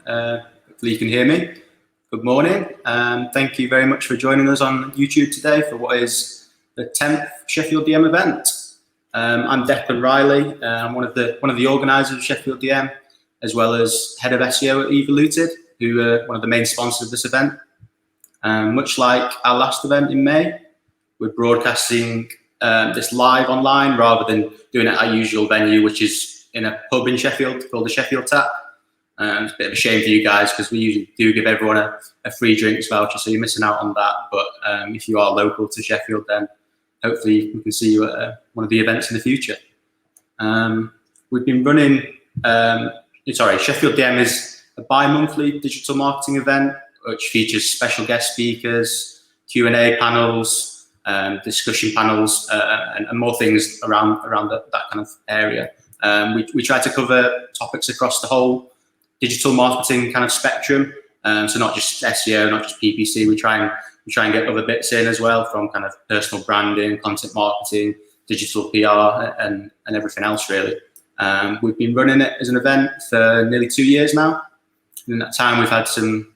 Hopefully you can hear me. Good morning. Thank you very much for joining us on YouTube today for what is the 10th Sheffield DM event. I'm Rawley. I'm one of the organisers of Sheffield DM, as well as head of SEO at Evoluted, who are one of the main sponsors of this event. Much like our last event in May, we're broadcasting this live online rather than doing it at our usual venue, which is in a pub in Sheffield called the Sheffield Tap. It's a bit of a shame for you guys because we usually do give everyone a free drinks voucher, so you're missing out on that. But if you are local to Sheffield, then hopefully we can see you at one of the events in the future. We've been running, Sheffield DM is a bi-monthly digital marketing event which features special guest speakers, Q&A panels, discussion panels, and more things around that kind of area. We try to cover topics across the whole digital marketing kind of spectrum, so not just SEO, not just PPC. We try and get other bits in as well, from kind of personal branding, content marketing, digital PR, and everything else really. We've been running it as an event for nearly 2 years now. In that time, we've had some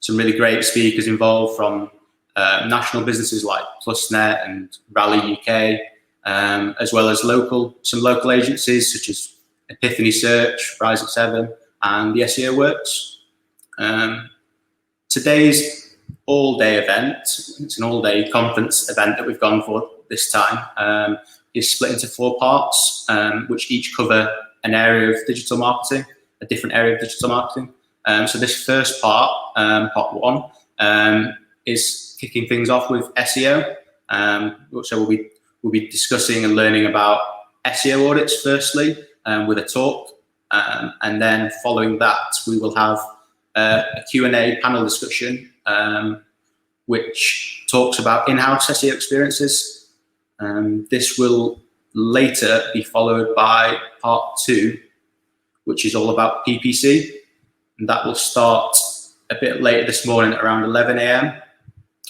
really great speakers involved from national businesses like PlusNet and Rally UK, as well as some local agencies such as Epiphany Search, Rise at 7, and the SEO Works. Today's all-day event, it's an all-day conference event that we've gone for this time, is split into 4 parts, which each cover an area of digital marketing, a different area of digital marketing. So this first part, part 1, is kicking things off with SEO. So we'll be discussing and learning about SEO audits firstly, with a talk. And then following that, we will have a Q&A panel discussion, which talks about in-house SEO experiences. This will later be followed by part 2, which is all about PPC. And that will start a bit later this morning, around 11 AM.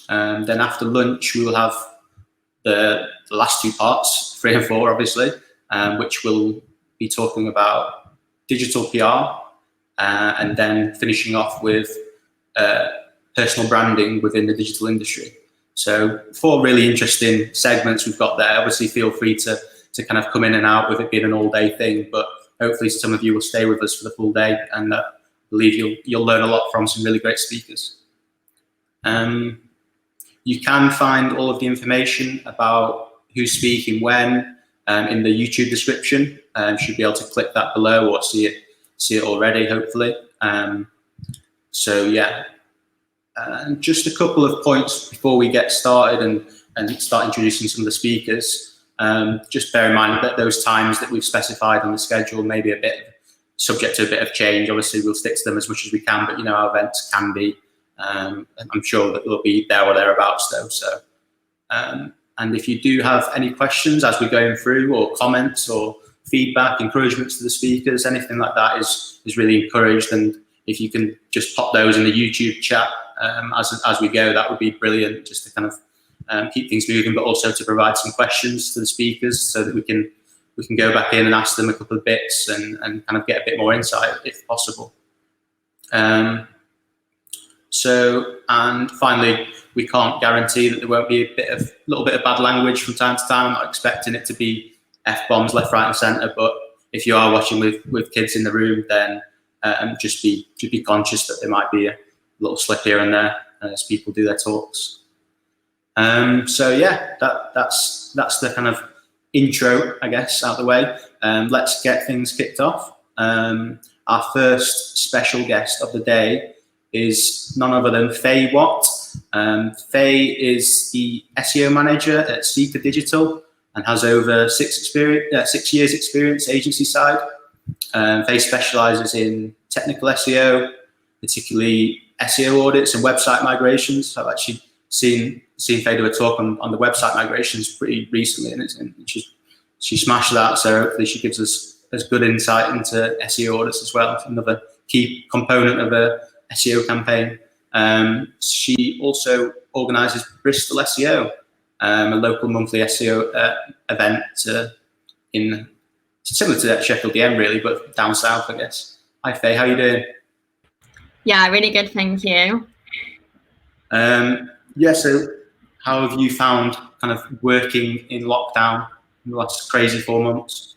Then after lunch, we will have the last 2 parts, 3 and 4, obviously, which will be talking about digital PR, and then finishing off with personal branding within the digital industry. So 4 really interesting segments we've got there. Obviously, feel free to kind of come in and out with it being an all-day thing, but hopefully some of you will stay with us for the full day, and I believe you'll learn a lot from some really great speakers. You can find all of the information about who's speaking when in the YouTube description. You should be able to click that below or see it already, hopefully. So yeah, just a couple of points before we get started and start introducing some of the speakers. Just bear in mind that those times that we've specified on the schedule may be a bit subject to a bit of change. Obviously, we'll stick to them as much as we can, but our events can be, I'm sure that they'll be there or thereabouts though. So, and if you do have any questions as we're going through, or comments or feedback, encouragements to the speakers, anything like that is really encouraged. And if you can just pop those in the YouTube chat as we go, that would be brilliant, just to kind of keep things moving, but also to provide some questions to the speakers so that we can go back in and ask them a couple of bits and kind of get a bit more insight if possible. So, and finally, we can't guarantee that there won't be a little bit of bad language from time to time. I'm not expecting it to be F-bombs left, right and centre, but if you are watching with kids in the room, then just be conscious that there might be a little slip here and there as people do their talks. So yeah, that's the kind of intro, I guess, out of the way. Let's get things kicked off. Our first special guest of the day is none other than Faye Watt. Faye is the SEO manager at Seeker Digital and has over 6 years experience agency side. Faye specialises in technical SEO, particularly SEO audits and website migrations. I've actually seen Faye do a talk on the website migrations pretty recently, and she smashed that. So hopefully she gives us as good insight into SEO audits as well. It's another key component of a SEO campaign. She also organises Bristol SEO, a local monthly SEO event similar to Sheffield DM really, but down south, I guess. Hi Faye, how are you doing? Yeah, really good, thank you. Yeah, so how have you found kind of working in lockdown in the last crazy 4 months?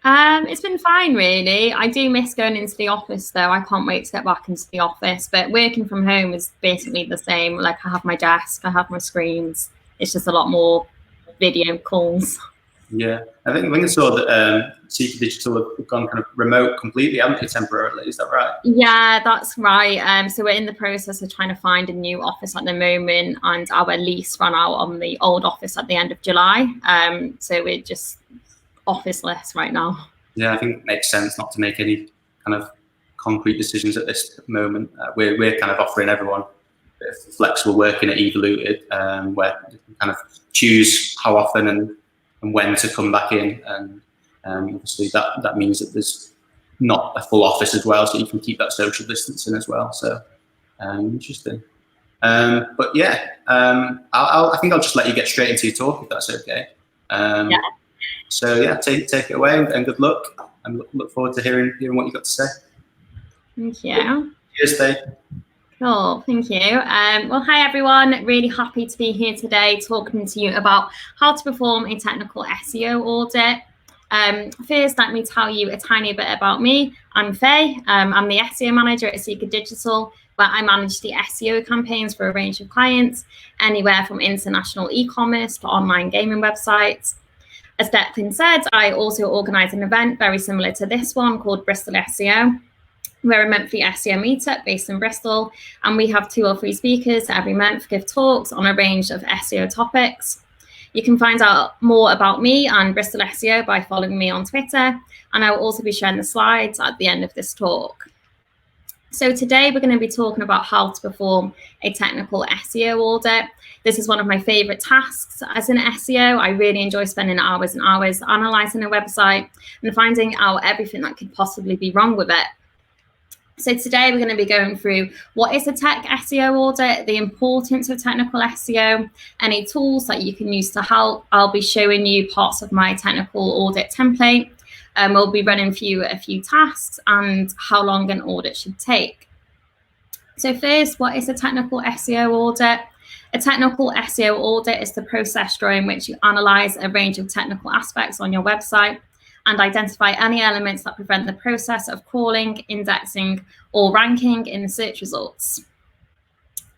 It's been fine, really. I do miss going into the office, though. I can't wait to get back into the office. But working from home is basically the same. Like, I have my desk, I have my screens. It's just a lot more video calls. Yeah, I think I saw that Seeker Digital have gone kind of remote completely, haven't they, temporarily? Is that right? Yeah, that's right. So we're in the process of trying to find a new office at the moment, and our lease ran out on the old office at the end of July. So we're just officeless right now. Yeah, I think it makes sense not to make any kind of concrete decisions at this moment. We're kind of offering everyone flexible working at Evoluted, where you can kind of choose how often and when to come back in, and obviously that means that there's not a full office as well, so you can keep that social distancing as well. So interesting. But yeah, I think I'll just let you get straight into your talk if that's okay. Yeah. So yeah, take it away and good luck. And look forward to hearing what you've got to say. Thank you. Cheers, Faye. Cool, thank you. Well, hi everyone. Really happy to be here today talking to you about how to perform a technical SEO audit. First, let me tell you a tiny bit about me. I'm Faye. I'm the SEO manager at Seeker Digital, where I manage the SEO campaigns for a range of clients, anywhere from international e-commerce to online gaming websites. As Declan said, I also organise an event very similar to this one called Bristol SEO. We're a monthly SEO meetup based in Bristol, and we have 2 or 3 speakers every month give talks on a range of SEO topics. You can find out more about me and Bristol SEO by following me on Twitter, and I will also be sharing the slides at the end of this talk. So today we're going to be talking about how to perform a technical SEO audit. This is one of my favorite tasks as an SEO. I really enjoy spending hours and hours analysing a website and finding out everything that could possibly be wrong with it. So today we're going to be going through what is a tech SEO audit, the importance of technical SEO, any tools that you can use to help. I'll be showing you parts of my technical audit template. We'll be running through a few tasks and how long an audit should take. So first, what is a technical SEO audit? A technical SEO audit is the process during which you analyse a range of technical aspects on your website and identify any elements that prevent the process of crawling, indexing, or ranking in the search results.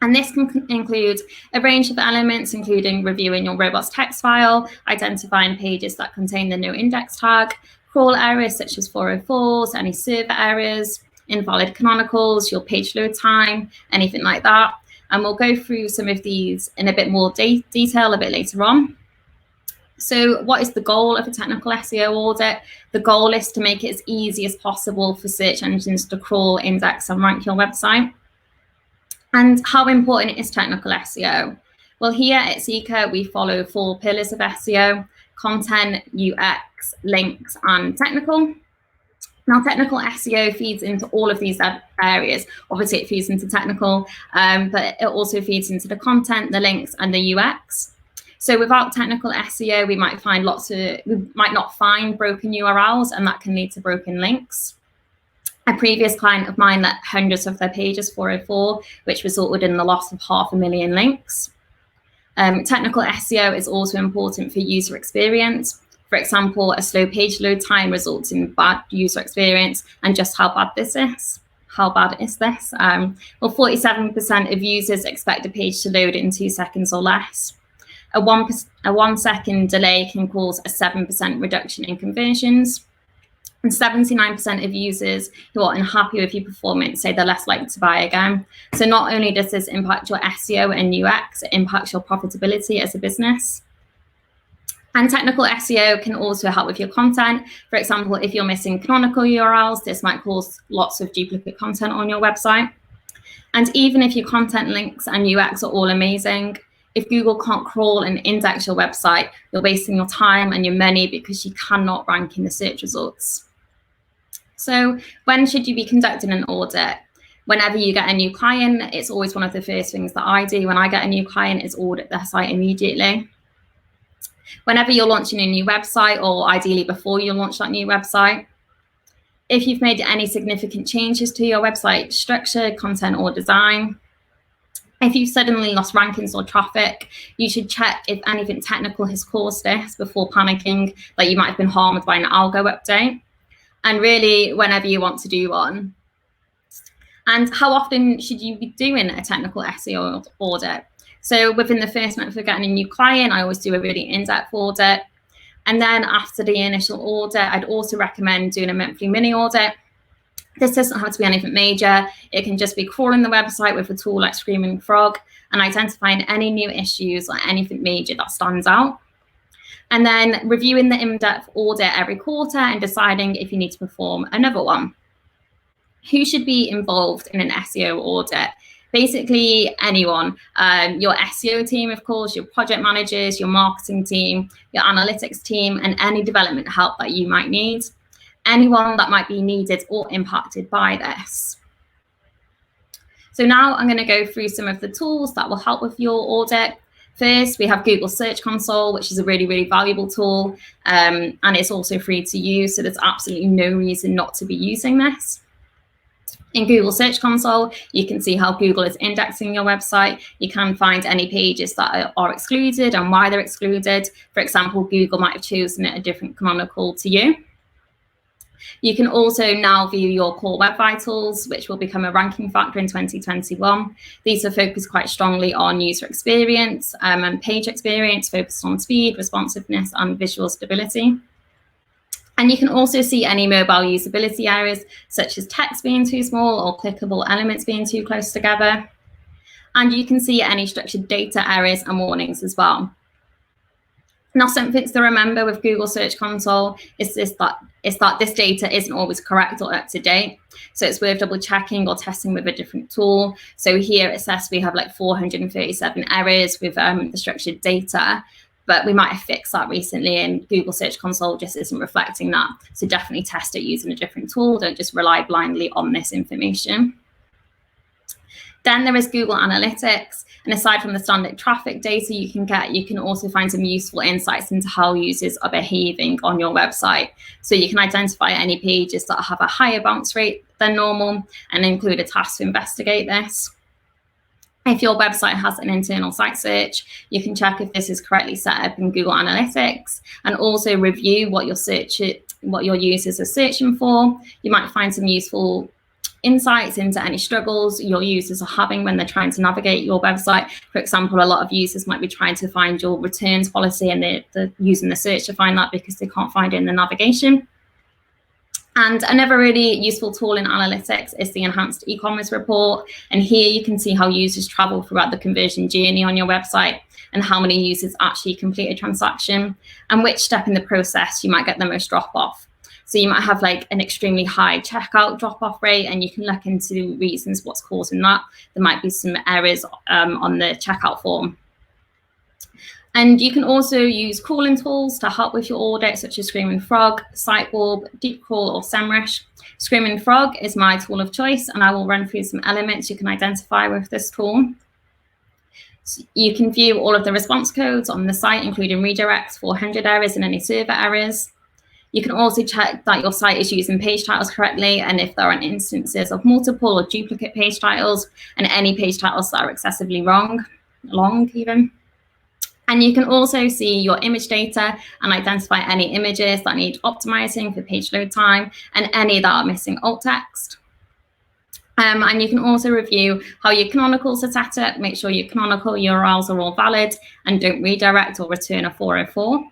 And this can include a range of elements, including reviewing your robots text file, identifying pages that contain the no index tag, crawl errors such as 404s, any server errors, invalid canonicals, your page load time, anything like that. And we'll go through some of these in a bit more detail a bit later on. So what is the goal of a technical SEO audit? The goal is to make it as easy as possible for search engines to crawl, index, and rank your website. And how important is technical SEO? Well, here at Seeker, we follow 4 pillars of SEO: content, UX, links, and technical. Now, technical SEO feeds into all of these areas. Obviously, it feeds into technical, but it also feeds into the content, the links, and the UX. So without technical SEO, we might not find broken URLs, and that can lead to broken links. A previous client of mine let hundreds of their pages 404, which resulted in the loss of 500,000 links. Technical SEO is also important for user experience. For example, a slow page load time results in bad user experience, and just how bad is this? Well, 47% of users expect a page to load in 2 seconds or less. A 1 second delay can cause a 7% reduction in conversions. And 79% of users who are unhappy with your performance say they're less likely to buy again. So not only does this impact your SEO and UX, it impacts your profitability as a business. And technical SEO can also help with your content. For example, if you're missing canonical URLs, this might cause lots of duplicate content on your website. And even if your content, links, and UX are all amazing, if Google can't crawl and index your website, you're wasting your time and your money because you cannot rank in the search results. So when should you be conducting an audit? Whenever you get a new client, it's always one of the first things that I do when I get a new client is audit their site immediately. Whenever you're launching a new website, or ideally before you launch that new website. if you've made any significant changes to your website structure, content, or design. If you've suddenly lost rankings or traffic, you should check if anything technical has caused this before panicking that you might have been harmed by an algo update. And really, whenever you want to do one. And how often should you be doing a technical SEO audit? So within the first month of getting a new client, I always do a really in-depth audit. And then after the initial audit, I'd also recommend doing a monthly mini audit. This doesn't have to be anything major. It can just be crawling the website with a tool like Screaming Frog and identifying any new issues or anything major that stands out. And then reviewing the in-depth audit every quarter and deciding if you need to perform another one. Who should be involved in an SEO audit? Basically anyone, your SEO team, of course, your project managers, your marketing team, your analytics team, and any development help that you might need. Anyone that might be needed or impacted by this. So now I'm going to go through some of the tools that will help with your audit. First, we have Google Search Console, which is a really, really valuable tool, and it's also free to use, so there's absolutely no reason not to be using this. In Google Search Console, you can see how Google is indexing your website. You can find any pages that are excluded and why they're excluded. For example, Google might have chosen a different canonical to you. You can also now view your core web vitals, which will become a ranking factor in 2021. These are focused quite strongly on user experience and page experience, focused on speed, responsiveness, and visual stability. And you can also see any mobile usability errors, such as text being too small or clickable elements being too close together. And you can see any structured data errors and warnings as well. Now, something to remember with Google Search Console is that this data isn't always correct or up to date. So it's worth double checking or testing with a different tool. So here it says we have like 437 errors with the structured data, but we might have fixed that recently and Google Search Console just isn't reflecting that. So definitely test it using a different tool. Don't just rely blindly on this information. Then there is Google Analytics. And aside from the standard traffic data you can get, you can also find some useful insights into how users are behaving on your website. So you can identify any pages that have a higher bounce rate than normal and include a task to investigate this. If your website has an internal site search, you can check if this is correctly set up in Google Analytics and also review what your users are searching for. You might find some useful insights into any struggles your users are having when they're trying to navigate your website. For example, a lot of users might be trying to find your returns policy and they're using the search to find that because they can't find it in the navigation. And another really useful tool in analytics is the enhanced e-commerce report. And here you can see how users travel throughout the conversion journey on your website and how many users actually complete a transaction and which step in the process you might get the most drop off. So you might have like an extremely high checkout drop-off rate and you can look into reasons what's causing that. There might be some errors on the checkout form. And you can also use crawling tools to help with your audit, such as Screaming Frog, Sitewarp, Deepcrawl, or SEMrush. Screaming Frog is my tool of choice, and I will run through some elements you can identify with this tool. So you can view all of the response codes on the site, including redirects, 400 errors, and any server errors. You can also check that your site is using page titles correctly and if there are instances of multiple or duplicate page titles and any page titles that are excessively long even. And you can also see your image data and identify any images that need optimizing for page load time and any that are missing alt text. And you can also review how your canonicals are set up, make sure your canonical URLs are all valid and don't redirect or return a 404.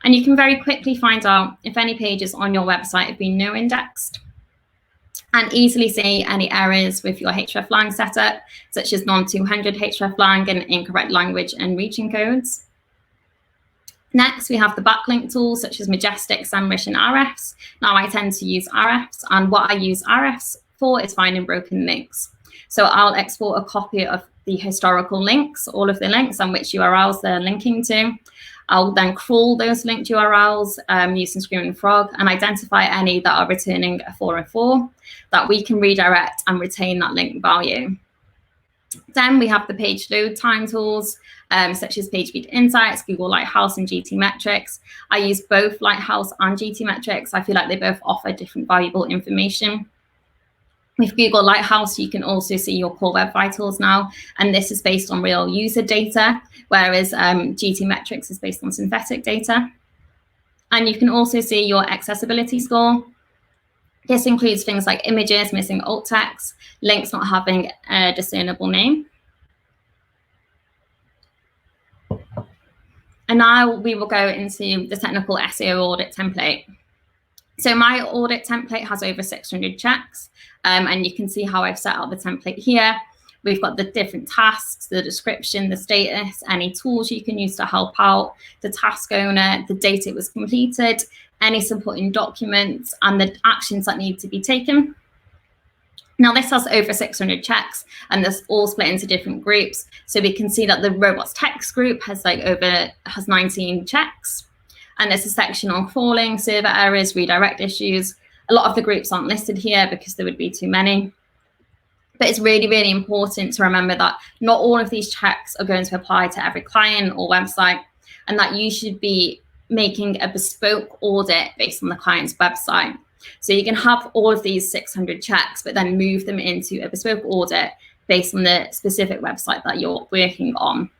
And you can very quickly find out if any pages on your website have been no indexed and easily see any errors with your hreflang setup, such as non-200 hreflang and incorrect language and region codes. Next, we have the backlink tools such as Majestic, SEMrush, and RFs. Now, I tend to use RFs, and what I use RFs for is finding broken links. So I'll export a copy of the historical links, all of the links and which URLs they're linking to. I'll then crawl those linked URLs using Screaming Frog and identify any that are returning a 404 that we can redirect and retain that link value. Then we have the page load time tools. such as PageSpeed Insights, Google Lighthouse, and GT Metrics. I use both Lighthouse and GT Metrics. I feel like they both offer different valuable information. With Google Lighthouse, you can also see your core web vitals now, and this is based on real user data, whereas GT Metrics is based on synthetic data. And you can also see your accessibility score. This includes things like images missing alt text, links not having a discernible name. And now we will go into the technical SEO audit template. So my audit template has over 600 checks, and you can see how I've set out the template here. We've got the different tasks, the description, the status, any tools you can use to help out, the task owner, the date it was completed, any supporting documents, and the actions that need to be taken. Now this has over 600 checks, and this all split into different groups. So we can see that the robots text group has 19 checks. And there's a section on crawling, server errors, redirect issues. A lot of the groups aren't listed here because there would be too many. But it's really, really important to remember that not all of these checks are going to apply to every client or website, and that you should be making a bespoke audit based on the client's website. So you can have all of these 600 checks, but then move them into a bespoke audit based on the specific website that you're working on.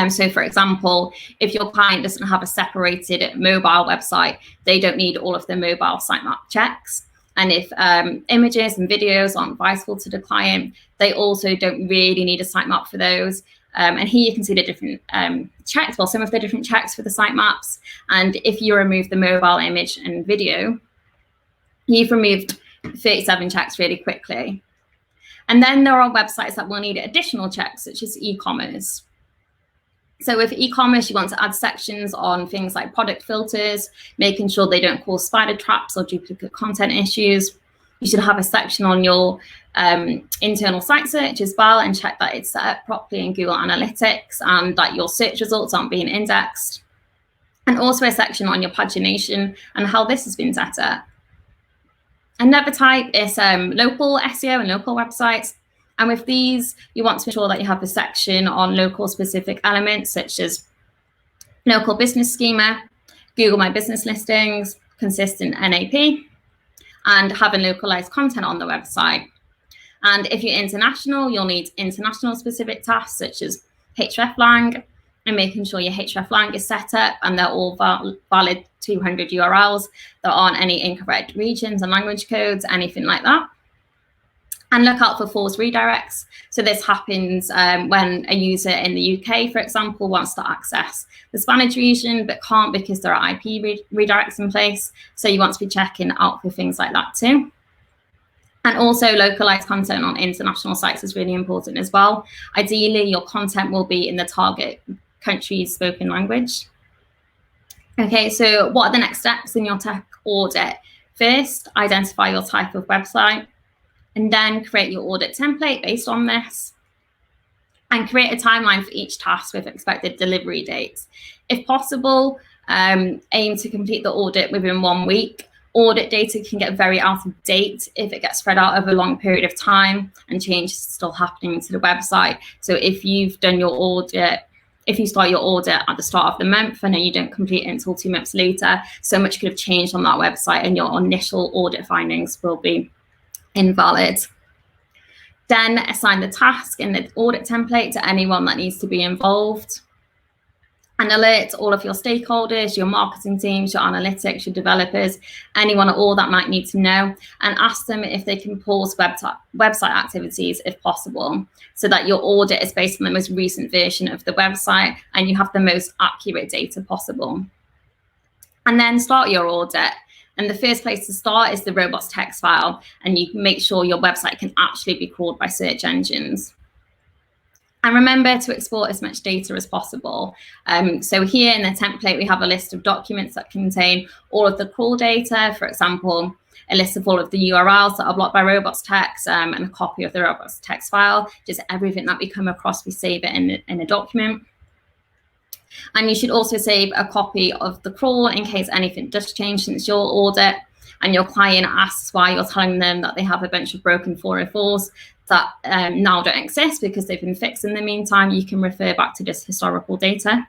So for example, if your client doesn't have a separated mobile website, they don't need all of the mobile sitemap checks. And if images and videos aren't vital to the client, they also don't really need a sitemap for those. And here you can see the different checks, well, some of the different checks for the sitemaps. And if you remove the mobile image and video, you've removed 37 checks really quickly. And then there are websites that will need additional checks, such as e-commerce. So with e-commerce, you want to add sections on things like product filters, making sure they don't cause spider traps or duplicate content issues. You should have a section on your internal site search as well, and check that it's set up properly in Google Analytics and that your search results aren't being indexed. And also a section on your pagination and how this has been set up. Another type is local SEO and local websites. And with these, you want to ensure that you have a section on local specific elements, such as local business schema, Google My Business listings, consistent NAP, and having localized content on the website. And if you're international, you'll need international specific tasks, such as hreflang, and making sure your hreflang is set up and they're all valid 200 URLs. There aren't any incorrect regions and language codes, anything like that. And look out for false redirects. So this happens when a user in the UK, for example, wants to access the Spanish region, but can't because there are IP redirects in place. So you want to be checking out for things like that too. And also localized content on international sites is really important as well. Ideally, your content will be in the target country's spoken language. Okay, so what are the next steps in your tech audit? First, identify your type of website, and then create your audit template based on this, and create a timeline for each task with expected delivery dates. If possible, aim to complete the audit within 1 week. Audit data can get very out of date if it gets spread out over a long period of time and change is still happening to the website. So if you've done your audit, if you start your audit at the start of the month and then you don't complete it until 2 months later, so much could have changed on that website and your initial audit findings will be invalid. Then assign the task in the audit template to anyone that needs to be involved, and alert all of your stakeholders, your marketing teams, your analytics, your developers, anyone at all that might need to know, and ask them if they can pause website activities if possible, so that your audit is based on the most recent version of the website and you have the most accurate data possible. And then start your audit. And the first place to start is the robots text file, and you can make sure your website can actually be crawled by search engines. And remember to export as much data as possible. So here in the template, we have a list of documents that contain all of the crawl data. For example, a list of all of the URLs that are blocked by robots text, and a copy of the robots text file. Just everything that we come across, we save it in a document. And you should also save a copy of the crawl in case anything does change since your audit and your client asks why you're telling them that they have a bunch of broken 404s. that now don't exist because they've been fixed in the meantime, you can refer back to just historical data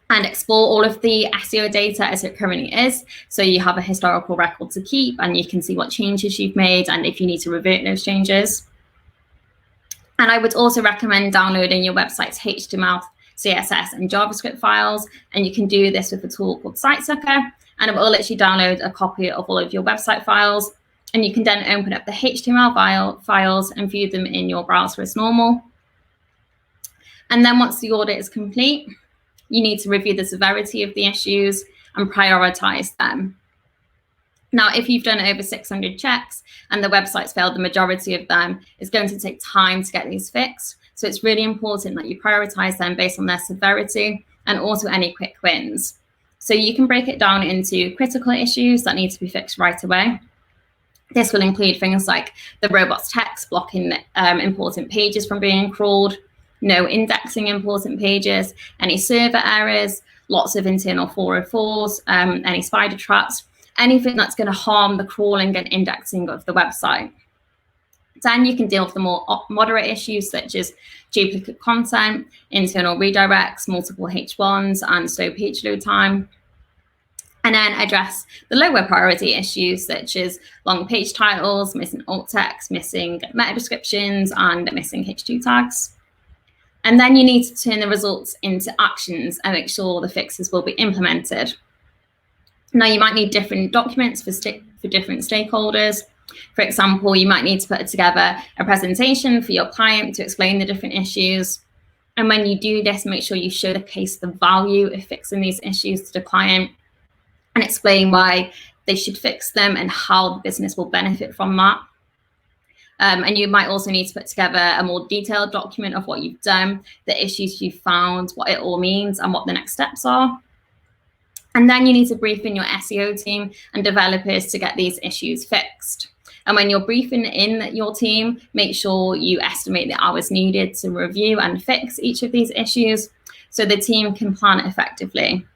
and explore all of the SEO data as it currently is. So you have a historical record to keep, and you can see what changes you've made and if you need to revert those changes. And I would also recommend downloading your website's HTML, CSS, and JavaScript files. And you can do this with a tool called SiteSucker. And it will let you download a copy of all of your website files. And you can then open up the HTML files and view them in your browser as normal. And then once the audit is complete, you need to review the severity of the issues and prioritize them. Now, if you've done over 600 checks and the website's failed the majority of them, it's going to take time to get these fixed. So it's really important that you prioritize them based on their severity and also any quick wins. So you can break it down into critical issues that need to be fixed right away. This will include things like the robot's text blocking important pages from being crawled, no indexing important pages, any server errors, lots of internal 404s, any spider traps, anything that's going to harm the crawling and indexing of the website. Then you can deal with the more moderate issues such as duplicate content, internal redirects, multiple H1s, and slow page load time. And then address the lower priority issues such as long page titles, missing alt text, missing meta descriptions, and missing H2 tags. And then you need to turn the results into actions and make sure the fixes will be implemented. Now, you might need different documents for different stakeholders. For example, you might need to put together a presentation for your client to explain the different issues. And when you do this, make sure you showcase the value of fixing these issues to the client and explain why they should fix them and how the business will benefit from that. And you might also need to put together a more detailed document of what you've done, the issues you've found, what it all means, and what the next steps are. And then you need to brief in your SEO team and developers to get these issues fixed. And when you're briefing in your team, make sure you estimate the hours needed to review and fix each of these issues so the team can plan effectively.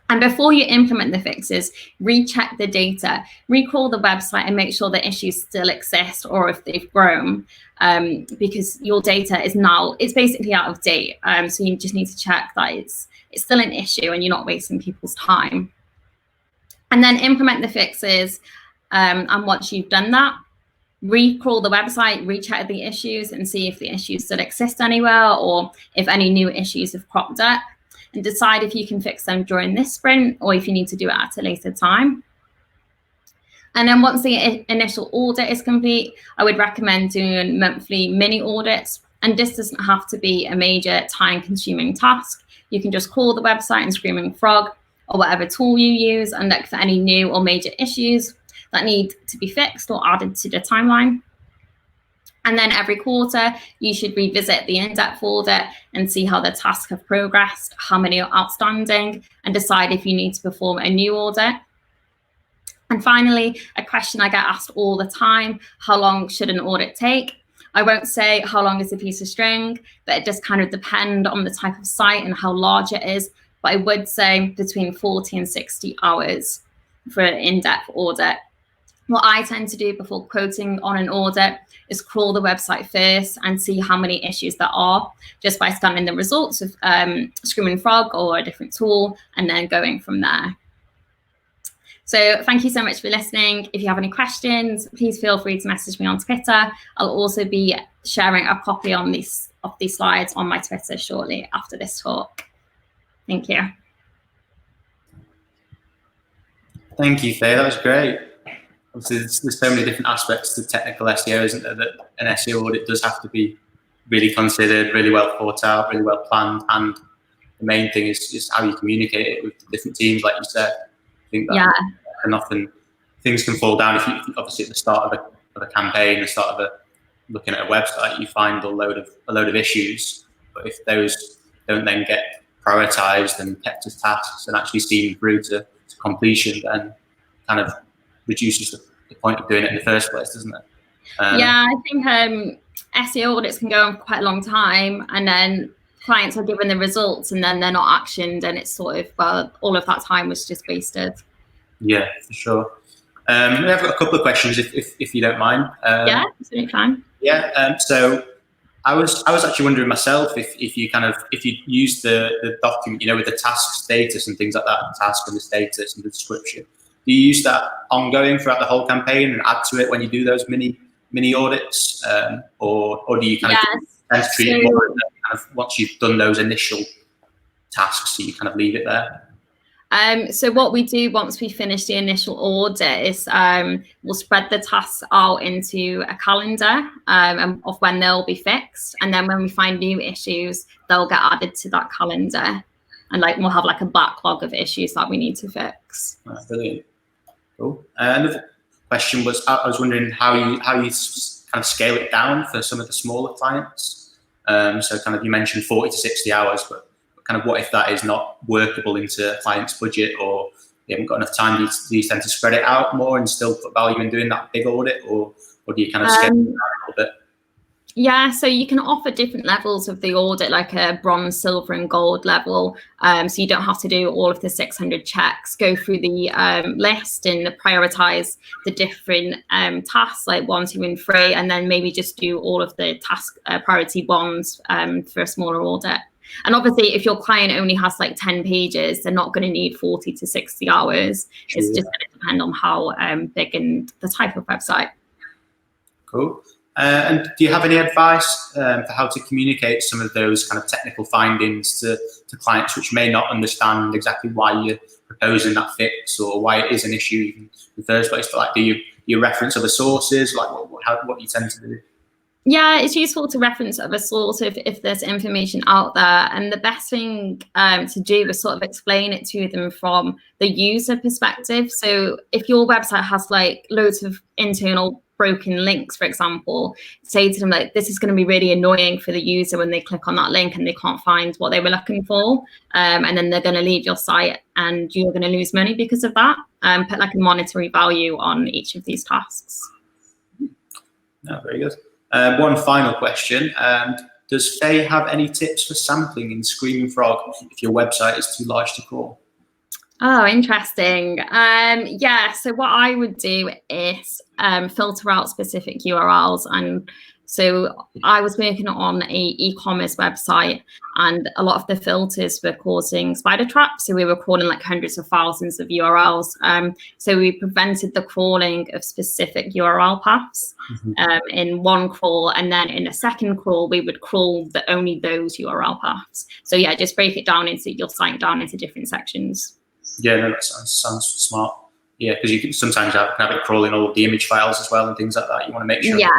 And before you implement the fixes, recheck the data, recrawl the website and make sure the issues still exist or if they've grown, because your data is now, it's basically out of date. So you just need to check that it's still an issue and you're not wasting people's time. And then implement the fixes. And once you've done that, recrawl the website, recheck the issues and see if the issues still exist anywhere or if any new issues have cropped up. And decide if you can fix them during this sprint or if you need to do it at a later time. And then once the initial audit is complete, I would recommend doing monthly mini audits. And this doesn't have to be a major time-consuming task. You can just call the website and Screaming Frog or whatever tool you use and look for any new or major issues that need to be fixed or added to the timeline. And then every quarter, you should revisit the in-depth audit and see how the tasks have progressed, how many are outstanding, and decide if you need to perform a new audit. And finally, a question I get asked all the time, how long should an audit take? I won't say how long is a piece of string, but it does kind of depend on the type of site and how large it is. But I would say between 40 and 60 hours for an in-depth audit. What I tend to do before quoting on an audit is crawl the website first and see how many issues there are just by scanning the results of Screaming Frog or a different tool and then going from there. So thank you so much for listening. If you have any questions, please feel free to message me on Twitter. I'll also be sharing a copy of these slides on my Twitter shortly after this talk. Thank you. Thank you, Faye. That was great. Obviously, there's so many different aspects to technical SEO, isn't there, that an SEO audit does have to be really considered, really well thought out, really well planned. And the main thing is how you communicate it with the different teams, like you said. I think that and often things can fall down if you obviously at the start of a campaign, the start of looking at a website, you find a load of issues. But if those don't then get prioritized and kept as tasks and actually seen through to completion, then kind of reduces the point of doing it in the first place, doesn't it? Yeah, I think SEO audits can go on for quite a long time, and then clients are given the results and then they're not actioned, and it's sort of, well, all of that time was just wasted. Yeah, for sure. We have got a couple of questions, if you don't mind. Yeah, absolutely fine. Yeah. So I was actually wondering myself if you use the document, with the task status and things like that, the task and the status and the description. Do you use that ongoing throughout the whole campaign and add to it when you do those mini audits, or do you kind of treat it more kind of once you've done those initial tasks, so you kind of leave it there? So what we do once we finish the initial audit is we'll spread the tasks out into a calendar of when they'll be fixed, and then when we find new issues, they'll get added to that calendar, and we'll have a backlog of issues that we need to fix. Brilliant, cool. Another question was, I was wondering how you kind of scale it down for some of the smaller clients. So kind of you mentioned 40 to 60 hours, but kind of what if that is not workable into a client's budget, or you haven't got enough time? Do you tend to spread it out more and still put value in doing that big audit, or do you kind of scale it down a little bit? Yeah, so you can offer different levels of the audit, like a bronze, silver and gold level. So you don't have to do all of the 600 checks, go through the list and prioritize the different tasks, like 1, 2 and 3, and then maybe just do all of the task priority ones for a smaller audit. And obviously, if your client only has 10 pages, they're not going to need 40 to 60 hours. Sure. It's just going to depend on how big and the type of website. Cool. And do you have any advice for how to communicate some of those kind of technical findings to clients which may not understand exactly why you're proposing that fix or why it is an issue in the first place? But do you reference other sources? What do you tend to do? Yeah, it's useful to reference other sources if there's information out there. And the best thing to do is sort of explain it to them from the user perspective. So if your website has loads of internal broken links, for example, say to them this is going to be really annoying for the user when they click on that link and they can't find what they were looking for, and then they're going to leave your site and you're going to lose money because of that. Put a monetary value on each of these tasks. No, very good. One final question. Does Faye have any tips for sampling in Screaming Frog if your website is too large to crawl? Oh, interesting. Yeah, so what I would do is filter out specific URLs. And so I was working on a e-commerce website, and a lot of the filters were causing spider traps. So we were crawling hundreds of thousands of URLs. So we prevented the crawling of specific URL paths in one crawl, and then in a second crawl, we would crawl only those URL paths. So yeah, just break it down into your site down into different sections. Yeah, no, that sounds smart. Yeah, because you can sometimes have it crawling all of the image files as well and things like that. You want to make sure. Yeah.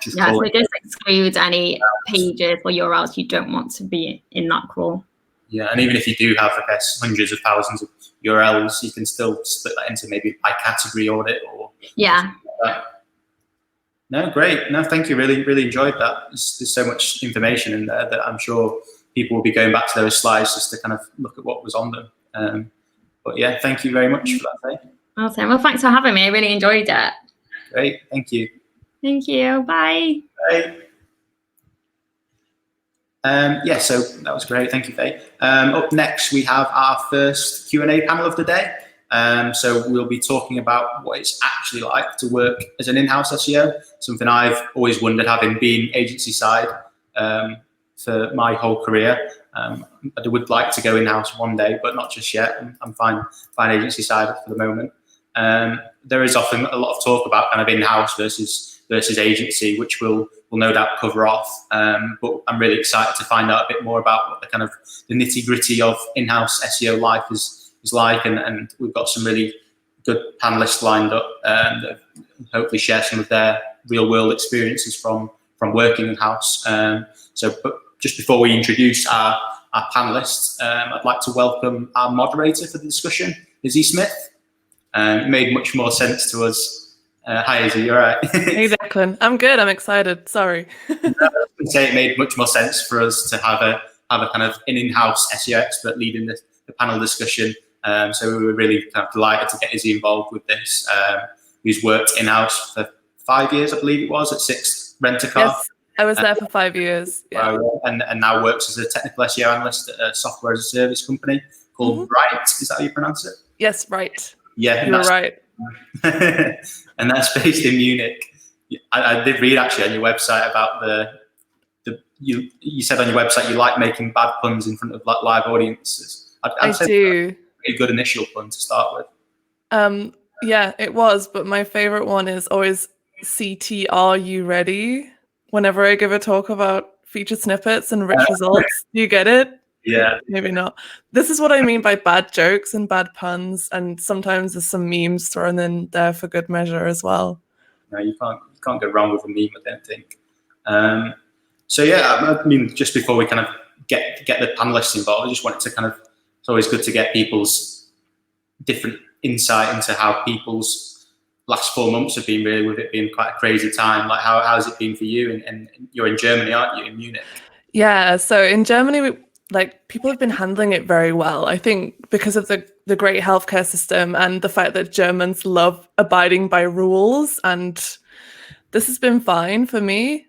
So just exclude any pages or URLs you don't want to be in that crawl. Yeah, and even if you do have, hundreds of thousands of URLs, you can still split that into maybe by category audit or. Yeah. Like that. No, great. No, thank you. Really enjoyed that. There's so much information in there that I'm sure people will be going back to those slides just to kind of look at what was on them. But yeah, thank you very much for that, Faye. Awesome. Well, thanks for having me. I really enjoyed it. Great. Thank you. Thank you. Bye. Bye. Yeah, so that was great. Thank you, Faye. Up next, we have our first Q&A panel of the day. So we'll be talking about what it's actually like to work as an in-house SEO, something I've always wondered, having been agency side for my whole career. I would like to go in-house one day, but not just yet. I'm fine agency side for the moment. There is often a lot of talk about kind of in-house versus agency, which we'll no doubt cover off. But I'm really excited to find out a bit more about what the nitty-gritty of in-house SEO life is like, and we've got some really good panelists lined up that hopefully share some of their real-world experiences from working in-house. But just before we introduce our panelists, I'd like to welcome our moderator for the discussion, Izzi Smith. It made much more sense to us. Hi, Izzi, you all right? Hey, Declan. I'm good. I'm excited. Sorry. I would say it made much more sense for us to have a kind of an in-house SEO expert leading the panel discussion. So we were really kind of delighted to get Izzi involved with this. Who's worked in-house for 5 years, I believe it was, at 6 Rent-A-Car. Yes, I was there for 5 years. Yeah. And now works as a technical SEO analyst at a software as a service company called Ryte. Is that how you pronounce it? Yes, Ryte. Yeah, you're right. And that's based in Munich. I did read actually on your website about you said on your website you like making bad puns in front of live audiences. I'd say do. That's a pretty good initial pun to start with. Yeah, it was, but my favorite one is always CT, are you ready? Whenever I give a talk about featured snippets and rich results, do you get it? Yeah. Maybe not. This is what I mean by bad jokes and bad puns, and sometimes there's some memes thrown in there for good measure as well. No, you can't go wrong with a meme, I don't think. So yeah, I mean, just before we kind of get the panelists involved, I just wanted to kind of, it's always good to get people's different insight into how people's last 4 months have been, really, with it being quite a crazy time. Like how has it been for you? And you're in Germany, aren't you, in Munich? Yeah, so in Germany, people have been handling it very well. I think because of the great healthcare system and the fact that Germans love abiding by rules, and this has been fine for me.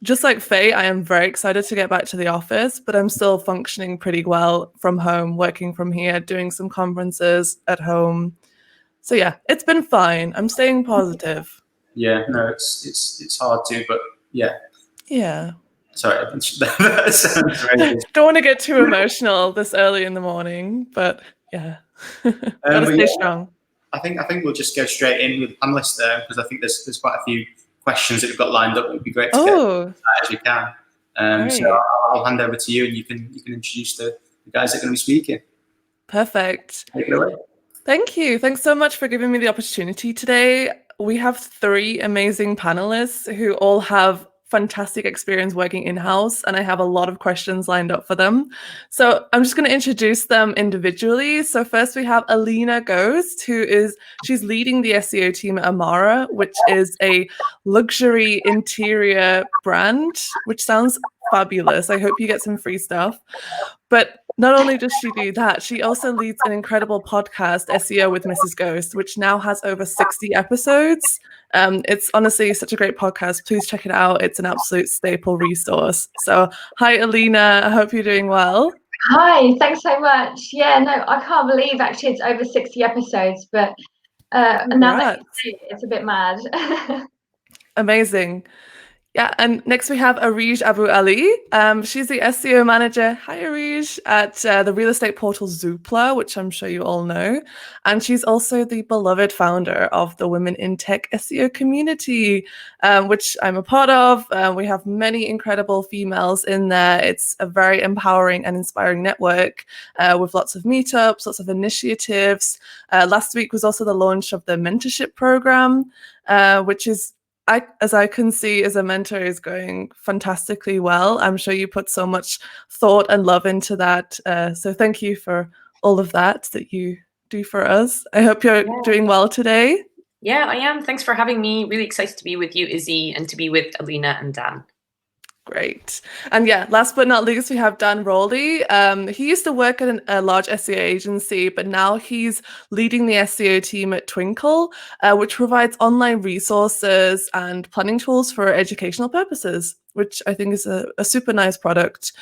Just like Faye, I am very excited to get back to the office, but I'm still functioning pretty well from home, working from here, doing some conferences at home. So yeah, it's been fine. I'm staying positive. Yeah, no, it's hard to, but yeah. Yeah. Sorry, that sounds very Don't want to get too emotional this early in the morning, but yeah, gotta stay strong. I think we'll just go straight in with the panelists there, because I think there's quite a few questions that we've got lined up. It would be great to get as we can. So I'll hand over to you, and you can introduce the guys that are going to be speaking. Perfect. Take it away. Thank you. Thanks so much for giving me the opportunity today. We have 3 amazing panelists who all have fantastic experience working in-house, and I have a lot of questions lined up for them. So I'm just going to introduce them individually. So first we have Alina Ghost, she's leading the SEO team at Amara, which is a luxury interior brand, which sounds fabulous. I hope you get some free stuff. But not only does she do that, she also leads an incredible podcast, SEO with Mrs. Ghost, which now has over 60 episodes. It's honestly such a great podcast. Please check it out. It's an absolute staple resource. So hi, Alina. I hope you're doing well. Hi, thanks so much. Yeah, no, I can't believe actually it's over 60 episodes, but now that you say it, it's a bit mad. Amazing. Yeah, and next we have Areej AbuAli. She's the SEO manager, hi Areej, at the real estate portal Zoopla, which I'm sure you all know. And she's also the beloved founder of the Women in Tech SEO community, which I'm a part of. We have many incredible females in there. It's a very empowering and inspiring network with lots of meetups, lots of initiatives. Last week was also the launch of the mentorship program, which is, as I can see as a mentor, is going fantastically well. I'm sure you put so much thought and love into that. So thank you for all of that you do for us. I hope you're doing well today. Yeah, I am. Thanks for having me. Really excited to be with you, Izzi, and to be with Alina and Dan. Great. And yeah, last but not least, we have Dan Rawley. He used to work at a large SEO agency, but now he's leading the SEO team at Twinkl, which provides online resources and planning tools for educational purposes, which I think is a super nice product.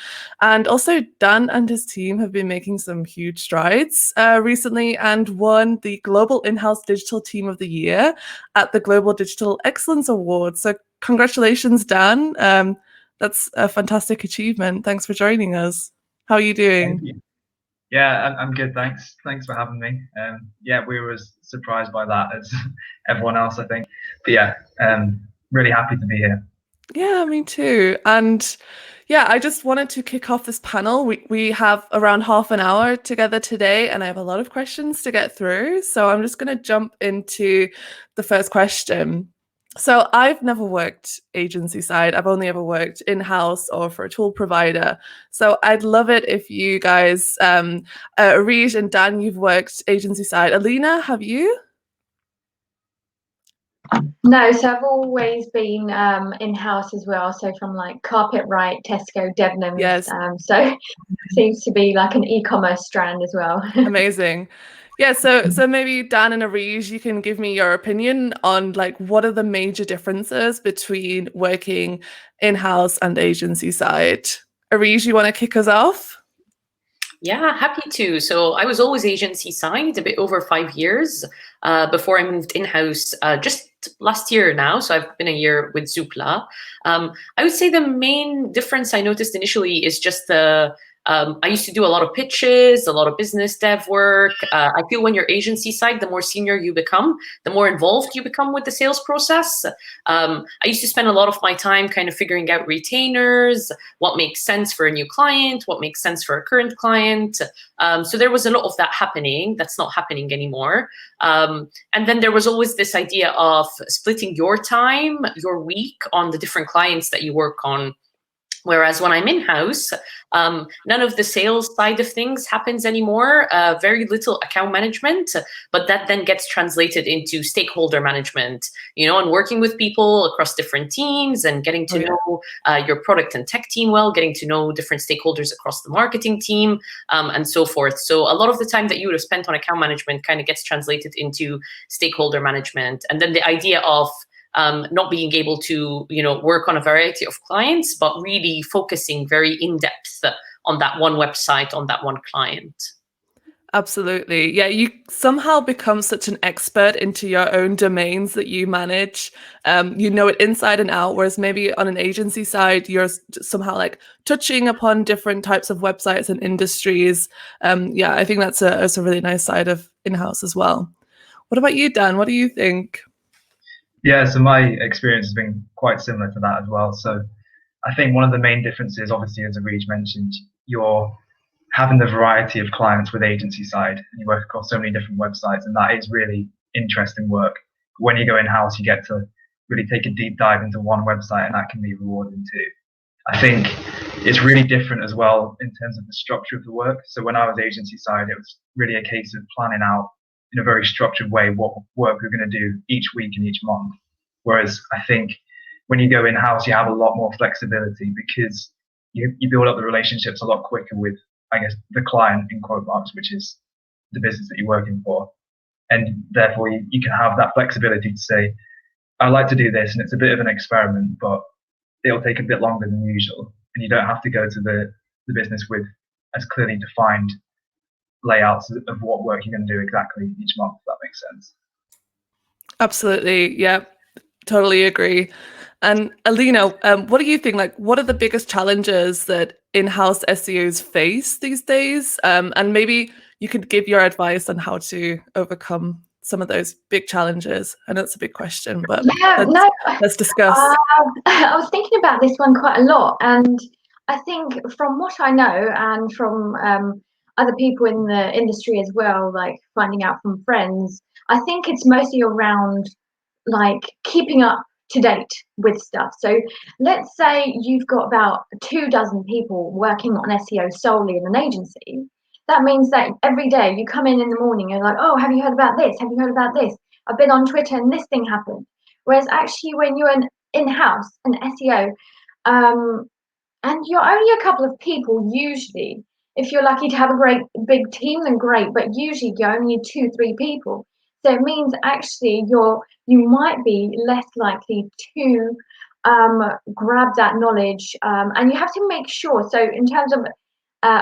And also Dan and his team have been making some huge strides recently and won the Global In-House Digital Team of the Year at the Global Digital Excellence Awards. So congratulations, Dan. That's a fantastic achievement. Thanks for joining us. How are you doing? Thank you. Yeah, I'm good. Thanks for having me. Yeah, we were as surprised by that as everyone else, I think. But yeah, really happy to be here. Yeah, me too. And yeah, I just wanted to kick off this panel. We have around half an hour together today, and I have a lot of questions to get through. So I'm just going to jump into the first question. So I've never worked agency side. I've only ever worked in-house or for a tool provider. So I'd love it if you guys, Areej and Dan, you've worked agency side. Alina, have you? No, so I've always been in-house as well. So from like Carpet Ryte, Tesco, Debenhams. Yes. So seems to be like an e-commerce strand as well. Amazing. Yeah, so maybe Dan and Areej, you can give me your opinion on like what are the major differences between working in-house and agency side. Areej, you want to kick us off? Yeah, happy to. So I was always agency side, a bit over 5 years before I moved in-house just last year now. So I've been a year with Zoopla. I would say the main difference I noticed initially is just I used to do a lot of pitches, a lot of business dev work. I feel when you're agency side, the more senior you become, the more involved you become with the sales process. I used to spend a lot of my time kind of figuring out retainers, what makes sense for a new client, what makes sense for a current client. So there was a lot of that happening. That's not happening anymore. And then there was always this idea of splitting your time, your week on the different clients that you work on. Whereas when I'm in-house, none of the sales side of things happens anymore, very little account management, but that then gets translated into stakeholder management, and working with people across different teams and getting to know your product and tech team well, getting to know different stakeholders across the marketing team, and so forth. So a lot of the time that you would have spent on account management kind of gets translated into stakeholder management. And then the idea of not being able to, work on a variety of clients, but really focusing very in depth on that one website, on that one client. Absolutely. Yeah, you somehow become such an expert into your own domains that you manage. You know it inside and out, whereas maybe on an agency side, you're somehow like touching upon different types of websites and industries. Yeah, I think that's a really nice side of in-house as well. What about you, Dan? What do you think? Yeah, so my experience has been quite similar to that as well. So I think one of the main differences, obviously, as Areej mentioned, you're having the variety of clients with agency side, and you work across so many different websites, and that is really interesting work. When you go in-house, you get to really take a deep dive into one website, and that can be rewarding too. I think it's really different as well in terms of the structure of the work. So when I was agency side, it was really a case of planning out in a very structured way what work we're going to do each week and each month. Whereas I think when you go in-house, you have a lot more flexibility because you build up the relationships a lot quicker with, I guess, the client in quote marks, which is the business that you're working for. And therefore you can have that flexibility to say, I like to do this and it's a bit of an experiment, but it'll take a bit longer than usual. And you don't have to go to the business with as clearly defined layouts of what work you're going to do exactly each month, if that makes sense. Absolutely. Yeah, totally agree. And Alina, what do you think? Like, what are the biggest challenges that in-house SEOs face these days? And maybe you could give your advice on how to overcome some of those big challenges. I know it's a big question, but let's discuss. I was thinking about this one quite a lot, and I think from what I know and from other people in the industry as well, like finding out from friends, I think it's mostly around like keeping up to date with stuff. So let's say you've got about 24 people working on SEO solely in an agency. That means that every day you come in the morning and like, oh, have you heard about this? Have you heard about this? I've been on Twitter and this thing happened. Whereas actually when you're an in-house, an SEO, and you're only a couple of people usually, if you're lucky to have a great big team, then great, but usually you're only 2-3 people. So it means actually you might be less likely to grab that knowledge, and you have to make sure. So in terms of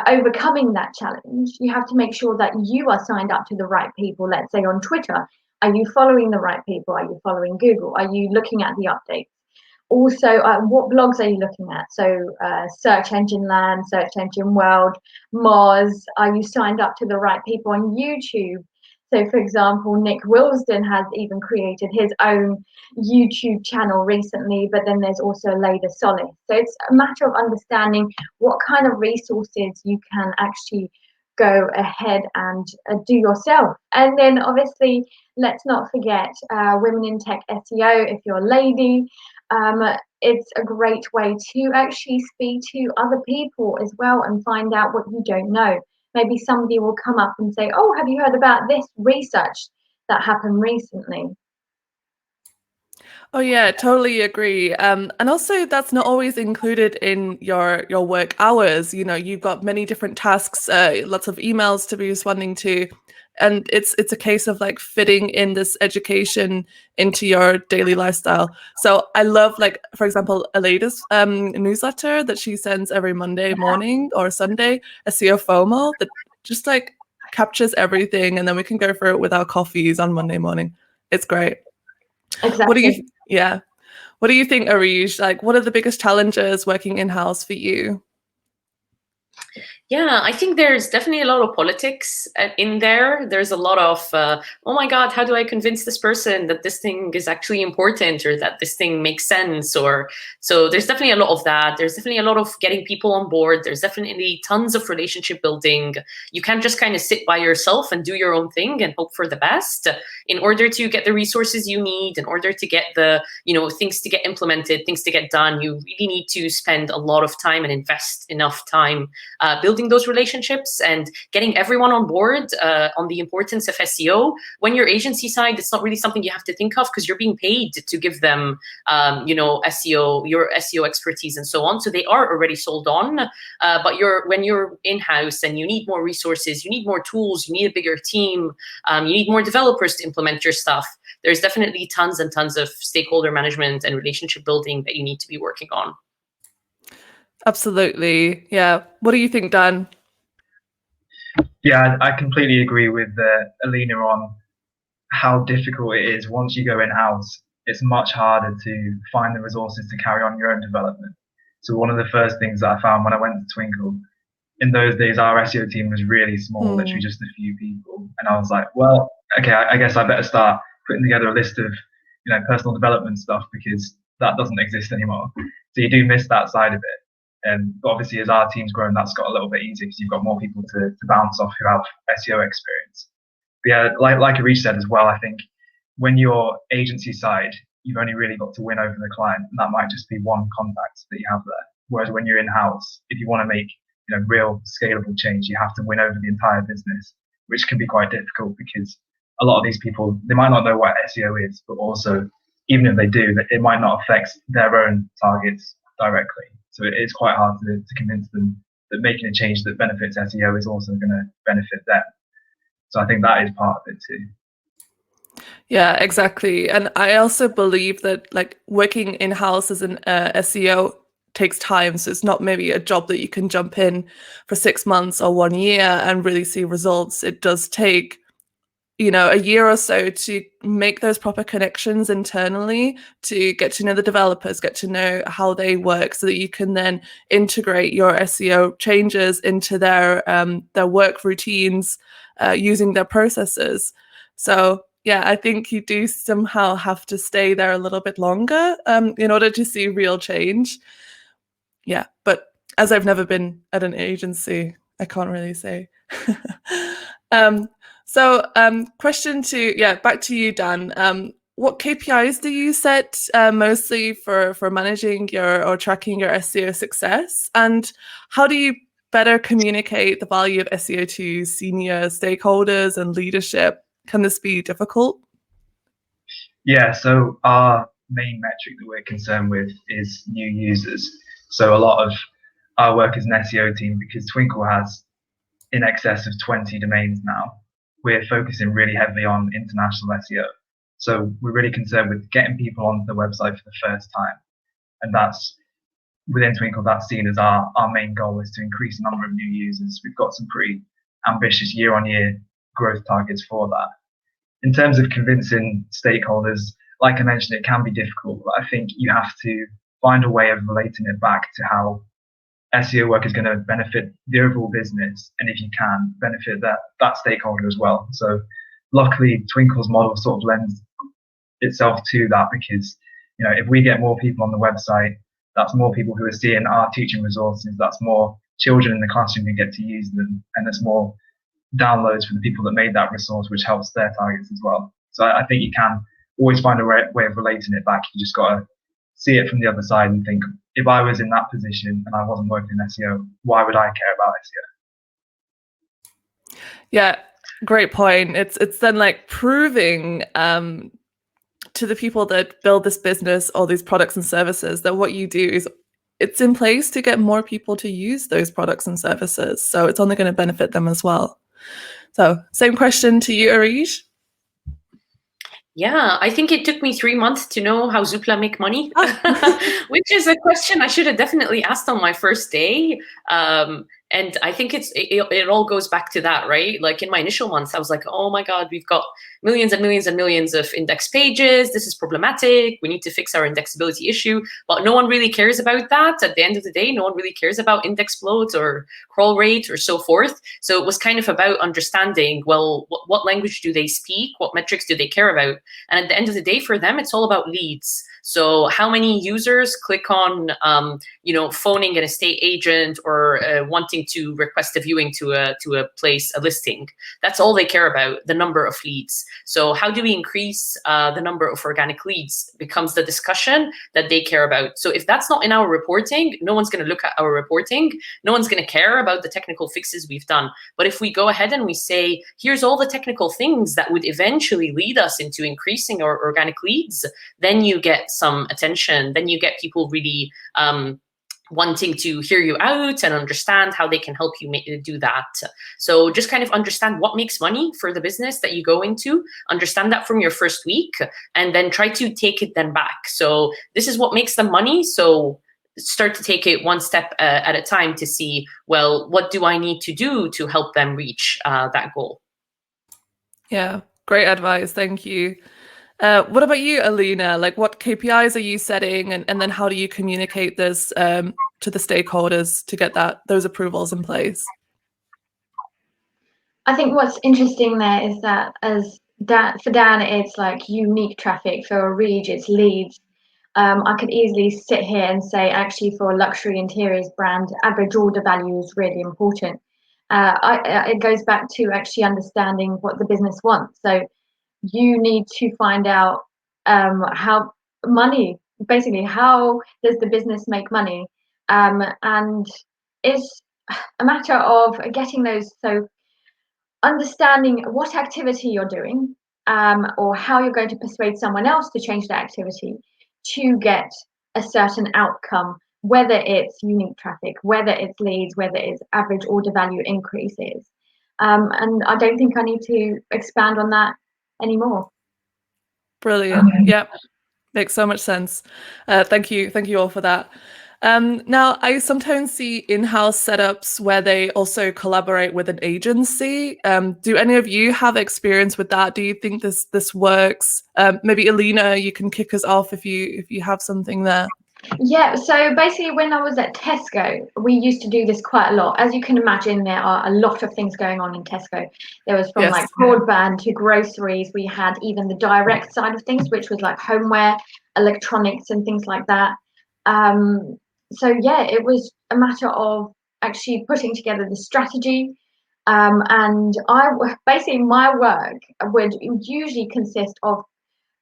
overcoming that challenge, you have to make sure that you are signed up to the right people. Let's say on Twitter, are you following the right people? Are you following Google? Are you looking at the updates? Also, what blogs are you looking at? So Search Engine Land, Search Engine World, Moz. Are you signed up to the right people on YouTube? So, for example, Nick Wilsden has even created his own YouTube channel recently, but then there's also Leda Solis. So it's a matter of understanding what kind of resources you can actually go ahead and do yourself. And then obviously, let's not forget Women in Tech SEO. If you're a lady, it's a great way to actually speak to other people as well and find out what you don't know. Maybe somebody will come up and say, oh, have you heard about this research that happened recently? Oh yeah, totally agree. And also that's not always included in your work hours. You know, you've got many different tasks, lots of emails to be responding to. And it's a case of like fitting in this education into your daily lifestyle. So I love, like, for example, Alina's newsletter that she sends every Monday morning or Sunday, SEO FOMO, that just like captures everything, and then we can go through it with our coffees on Monday morning. It's great. Exactly. What do you think, Areej? Like, what are the biggest challenges working in-house for you? Yeah, I think there's definitely a lot of politics in there. There's a lot of, oh my God, how do I convince this person that this thing is actually important, or that this thing makes sense? Or so there's definitely a lot of that. There's definitely a lot of getting people on board. There's definitely tons of relationship building. You can't just kind of sit by yourself and do your own thing and hope for the best. In order to get the resources you need, in order to get the, things to get implemented, things to get done, you really need to spend a lot of time and invest enough time building those relationships and getting everyone on board on the importance of SEO. When you're agency side, it's not really something you have to think of, because you're being paid to give them, SEO, your SEO expertise and so on. So they are already sold on. But when you're in-house and you need more resources, you need more tools, you need a bigger team, you need more developers to implement your stuff. There's definitely tons and tons of stakeholder management and relationship building that you need to be working on. Absolutely. Yeah. What do you think, Dan? Yeah, I completely agree with Alina on how difficult it is once you go in-house. It's much harder to find the resources to carry on your own development. So one of the first things that I found when I went to Twinkl, in those days, our SEO team was really small, literally just a few people. And I was like, well, okay, I guess I better start putting together a list of, personal development stuff, because that doesn't exist anymore. So you do miss that side of it. And obviously, as our team's grown, that's got a little bit easier because you've got more people to bounce off who have SEO experience. But yeah, like Areej said as well, I think when you're agency side, you've only really got to win over the client, and that might just be one contact that you have there. Whereas when you're in-house, if you want to make real scalable change, you have to win over the entire business, which can be quite difficult because a lot of these people, they might not know what SEO is, but also, even if they do, it might not affect their own targets directly. So it is quite hard to convince them that making a change that benefits SEO is also going to benefit them. So I think that is part of it too. Yeah, exactly. And I also believe that like working in-house as an SEO takes time. So it's not maybe a job that you can jump in for 6 months or 1 year and really see results. It does take a year or so to make those proper connections internally, to get to know the developers, get to know how they work, so that you can then integrate your SEO changes into their work routines using their processes. So yeah, I think you do somehow have to stay there a little bit longer in order to see real change. Yeah, but as I've never been at an agency, I can't really say. So back to you, Dan. What KPIs do you set mostly for managing or tracking your SEO success? And how do you better communicate the value of SEO to senior stakeholders and leadership? Can this be difficult? Yeah, so our main metric that we're concerned with is new users. So a lot of our work as an SEO team, because Twinkl has in excess of 20 domains now, we're focusing really heavily on international SEO. So we're really concerned with getting people onto the website for the first time. And that's within Twinkl, that's seen as our main goal, is to increase the number of new users. We've got some pretty ambitious year-on-year growth targets for that. In terms of convincing stakeholders, like I mentioned, it can be difficult, but I think you have to find a way of relating it back to how SEO work is going to benefit the overall business, and if you can, benefit that stakeholder as well. So luckily, Twinkl's model sort of lends itself to that, because if we get more people on the website, that's more people who are seeing our teaching resources, that's more children in the classroom who get to use them, and there's more downloads for the people that made that resource, which helps their targets as well. So I think you can always find a way of relating it back. You just got to see it from the other side and think, if I was in that position and I wasn't working in SEO, why would I care about SEO? Yeah, great point. It's then like proving to the people that build this business or these products and services that what you do is it's in place to get more people to use those products and services. So it's only going to benefit them as well. So same question to you, Areej. Yeah, I think it took me 3 months to know how Zoopla make money, which is a question I should have definitely asked on my first day. And I think it all goes back to that, right? Like in my initial months, I was like, oh my God, we've got millions and millions and millions of index pages. This is problematic. We need to fix our indexability issue. But no one really cares about that. At the end of the day, no one really cares about index float or crawl rate or so forth. So it was kind of about understanding, well, what language do they speak? What metrics do they care about? And at the end of the day, for them, it's all about leads. So how many users click on, phoning an estate agent or wanting to request a viewing to a place, a listing? That's all they care about, the number of leads. So how do we increase the number of organic leads becomes the discussion that they care about. So if that's not in our reporting, no one's going to look at our reporting. No one's going to care about the technical fixes we've done. But if we go ahead and we say, here's all the technical things that would eventually lead us into increasing our organic leads, then you get some attention. Then you get people really wanting to hear you out and understand how they can help you do that. So just kind of understand what makes money for the business that you go into, understand that from your first week, and then try to take it then back. So this is what makes them money. So start to take it one step at a time to see, well, what do I need to do to help them reach that goal? Yeah, great advice. Thank you. What about you, Alina? Like, what KPIs are you setting, and then how do you communicate this to the stakeholders to get those approvals in place? I think what's interesting there is that for Dan, it's like unique traffic. For Areej, it's leads. I could easily sit here and say, actually, for a luxury interiors brand, average order value is really important. It goes back to actually understanding what the business wants. So you need to find out how does the business make money, and it's a matter of getting those. So understanding what activity you're doing, or how you're going to persuade someone else to change that activity to get a certain outcome, whether it's unique traffic, whether it's leads, whether it's average order value increases. And I don't think I need to expand on that anymore. Brilliant. Yeah, makes so much sense. Thank you all for that. Now, I sometimes see in-house setups where they also collaborate with an agency. Do any of you have experience with that? Do you think this works? Maybe Alina, you can kick us off if you have something there. Yeah, so basically when I was at Tesco, we used to do this quite a lot. As you can imagine, there are a lot of things going on in Tesco. There was from like broadband to groceries. We had even the direct side of things, which was like homeware, electronics and things like that. So yeah, it was a matter of actually putting together the strategy. And my work would usually consist of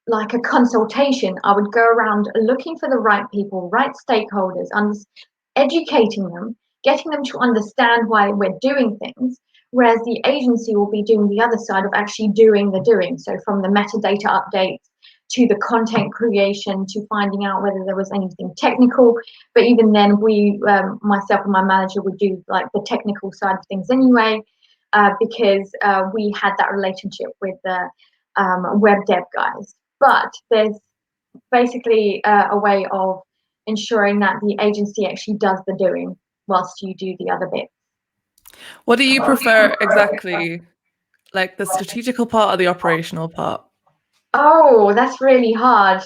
like a consultation. I would go around looking for the right people, right stakeholders, educating them, getting them to understand why we're doing things, whereas the agency will be doing the other side of actually doing the doing. So from the metadata updates to the content creation to finding out whether there was anything technical. But even then, myself and my manager would do like the technical side of things anyway, because we had that relationship with the web dev guys. But there's basically a way of ensuring that the agency actually does the doing whilst you do the other bit. What do you prefer exactly? Like the strategical part or the operational part? Oh, that's really hard.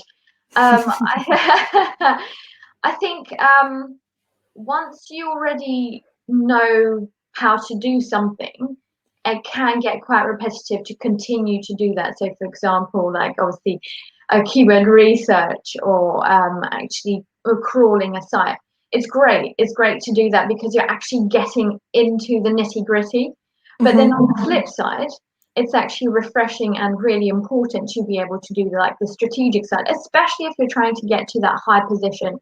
I think once you already know how to do something, it can get quite repetitive to continue to do that. So for example, like obviously keyword research or actually crawling a site. It's great to do that because you're actually getting into the nitty-gritty. But then on the flip side, it's actually refreshing and really important to be able to do like the strategic side, especially if you're trying to get to that high position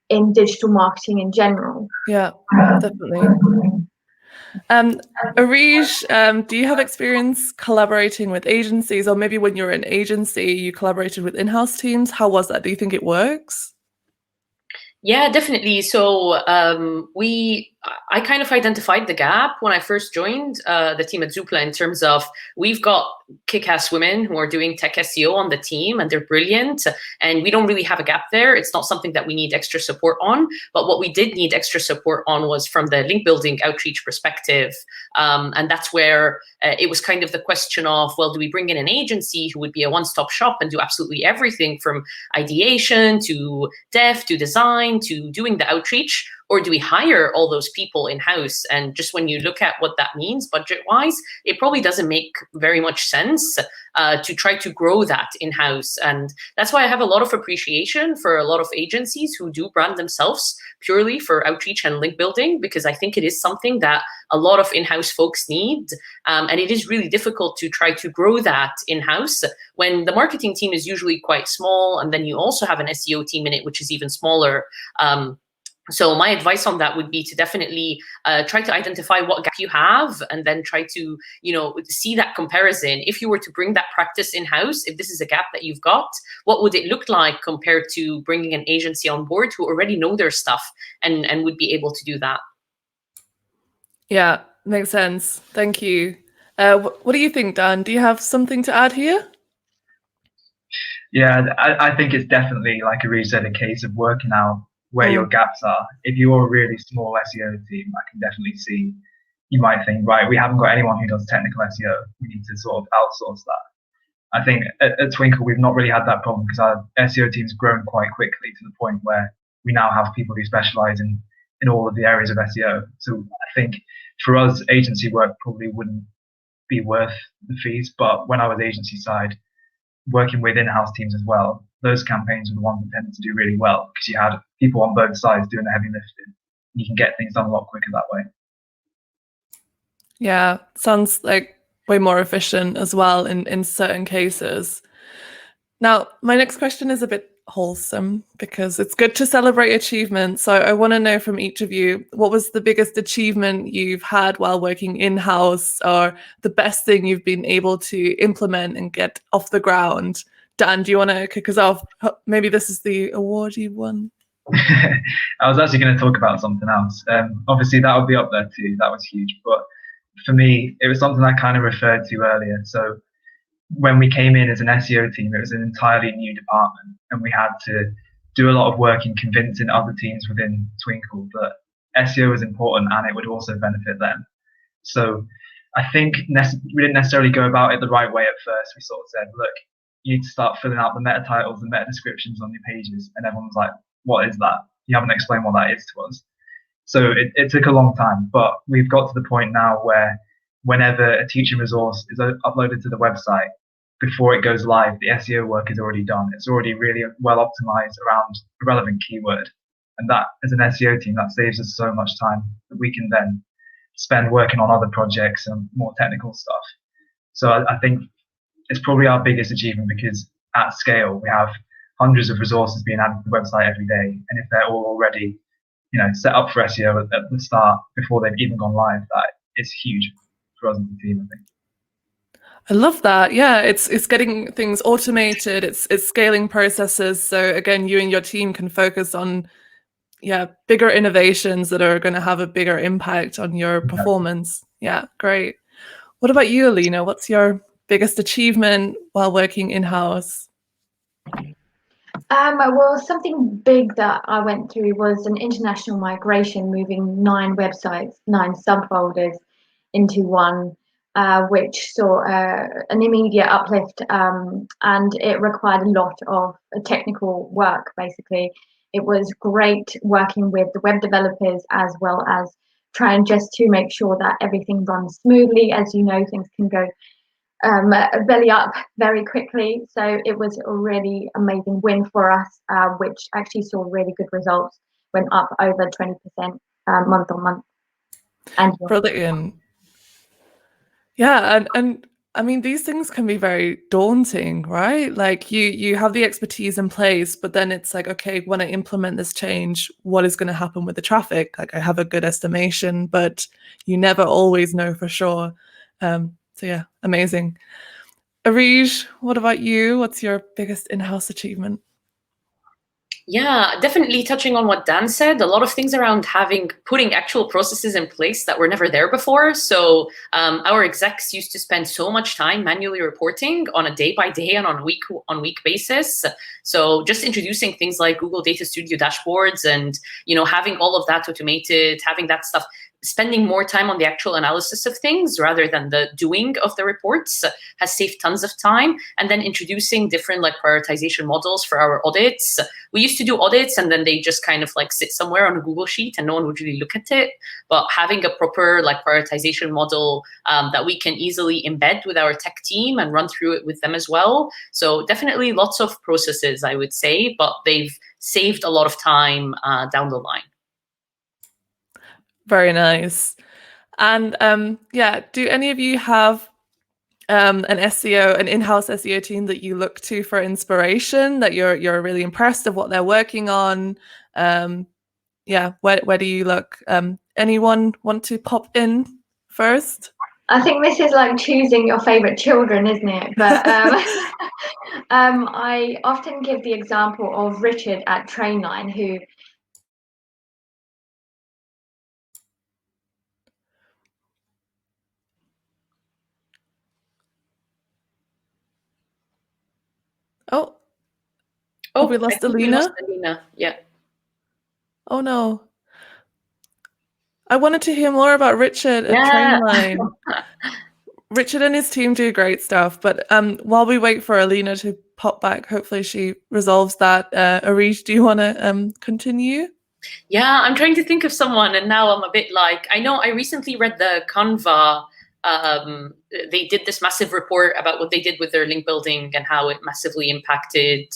in digital marketing in general. Yeah, definitely. Areej, do you have experience collaborating with agencies, or maybe when you're an agency, you collaborated with in-house teams? How was that? Do you think it works? Yeah, definitely. So I kind of identified the gap when I first joined the team at Zoopla in terms of we've got kick-ass women who are doing tech SEO on the team and they're brilliant, and we don't really have a gap there. It's not something that we need extra support on, but what we did need extra support on was from the link building outreach perspective. And that's where it was kind of the question of, well, do we bring in an agency who would be a one-stop shop and do absolutely everything from ideation to dev to design to doing the outreach? Or do we hire all those people in-house? And just when you look at what that means budget-wise, it probably doesn't make very much sense to try to grow that in-house. And that's why I have a lot of appreciation for a lot of agencies who do brand themselves purely for outreach and link building, because I think it is something that a lot of in-house folks need. And it is really difficult to try to grow that in-house when the marketing team is usually quite small. And then you also have an SEO team in it, which is even smaller. So my advice on that would be to definitely try to identify what gap you have and then try to, see that comparison. If you were to bring that practice in-house, if this is a gap that you've got, what would it look like compared to bringing an agency on board who already know their stuff and would be able to do that? Yeah, makes sense. Thank you. What do you think, Dan? Do you have something to add here? Yeah, I think it's definitely, like Areej said, a case of working out where your gaps are. If you're a really small SEO team, I can definitely see, you might think, right, we haven't got anyone who does technical SEO. We need to sort of outsource that. I think at Twinkl, we've not really had that problem because our SEO team's grown quite quickly to the point where we now have people who specialize in all of the areas of SEO. So I think for us, agency work probably wouldn't be worth the fees. But when I was agency side, working with in-house teams as well, those campaigns were the ones that tended to do really well because you had people on both sides doing the heavy lifting. You can get things done a lot quicker that way. Yeah, sounds like way more efficient as well in certain cases. Now, my next question is a bit wholesome because it's good to celebrate achievements. So I want to know from each of you, what was the biggest achievement you've had while working in-house, or the best thing you've been able to implement and get off the ground? Dan, do you want to kick us off? Maybe this is the awardee one. I was actually going to talk about something else. Obviously, that would be up there too. That was huge. But for me, it was something I kind of referred to earlier. So when we came in as an SEO team, it was an entirely new department. And we had to do a lot of work in convincing other teams within Twinkl that SEO was important and it would also benefit them. So I think we didn't necessarily go about it the right way at first. We sort of said, look, you need to start filling out the meta titles and meta descriptions on your pages. And everyone was like, what is that? You haven't explained what that is to us. So it took a long time, but we've got to the point now where whenever a teaching resource is uploaded to the website, before it goes live, the SEO work is already done. It's already really well optimized around a relevant keyword. And that, as an SEO team, that saves us so much time that we can then spend working on other projects and more technical stuff. So I think it's probably our biggest achievement because at scale, we have hundreds of resources being added to the website every day. And if they're all already, set up for SEO at the start before they've even gone live, that is huge for us as a team, I think. I love that. Yeah, it's getting things automated. It's scaling processes. So again, you and your team can focus on bigger innovations that are going to have a bigger impact on your performance. Yeah, great. What about you, Alina? What's your biggest achievement while working in-house? Well, something big that I went through was an international migration, moving 9 websites, 9 subfolders into one, which saw an immediate uplift, and it required a lot of technical work, basically. It was great working with the web developers as well as trying just to make sure that everything runs smoothly. As you know, things can go belly up very quickly. So it was a really amazing win for us, which actually saw really good results, went up over 20% month on month. And Brilliant. Yeah, and I mean, these things can be very daunting, right? Like you have the expertise in place, but then it's like, okay, when I implement this change, what is going to happen with the traffic? Like I have a good estimation, but you never always know for sure. So yeah, amazing. Areej, what about you? What's your biggest in-house achievement? Yeah, definitely touching on what Dan said, a lot of things around putting actual processes in place that were never there before. So our execs used to spend so much time manually reporting on a day by day and on a week basis. So just introducing things like Google Data Studio dashboards and, having all of that automated, having that stuff, spending more time on the actual analysis of things rather than the doing of the reports has saved tons of time. And then introducing different prioritization models for our audits. We used to do audits and then they just kind of sit somewhere on a Google sheet and no one would really look at it. But having a proper prioritization model that we can easily embed with our tech team and run through it with them as well. So definitely lots of processes, I would say, but they've saved a lot of time down the line. Very nice. And do any of you have an in-house SEO team that you look to for inspiration, that you're really impressed of what they're working on? Where do you look? Anyone want to pop in first? I think this is like choosing your favorite children, isn't it? But I often give the example of Richard at Trainline, who Have we lost Alina? Yeah. Oh no. I wanted to hear more about Richard at Trainline. Richard and his team do great stuff, but while we wait for Alina to pop back, hopefully she resolves that. Areej, do you want to continue? Yeah, I'm trying to think of someone, and now I'm a bit I know I recently read the Canva. They did this massive report about what they did with their link building and how it massively impacted.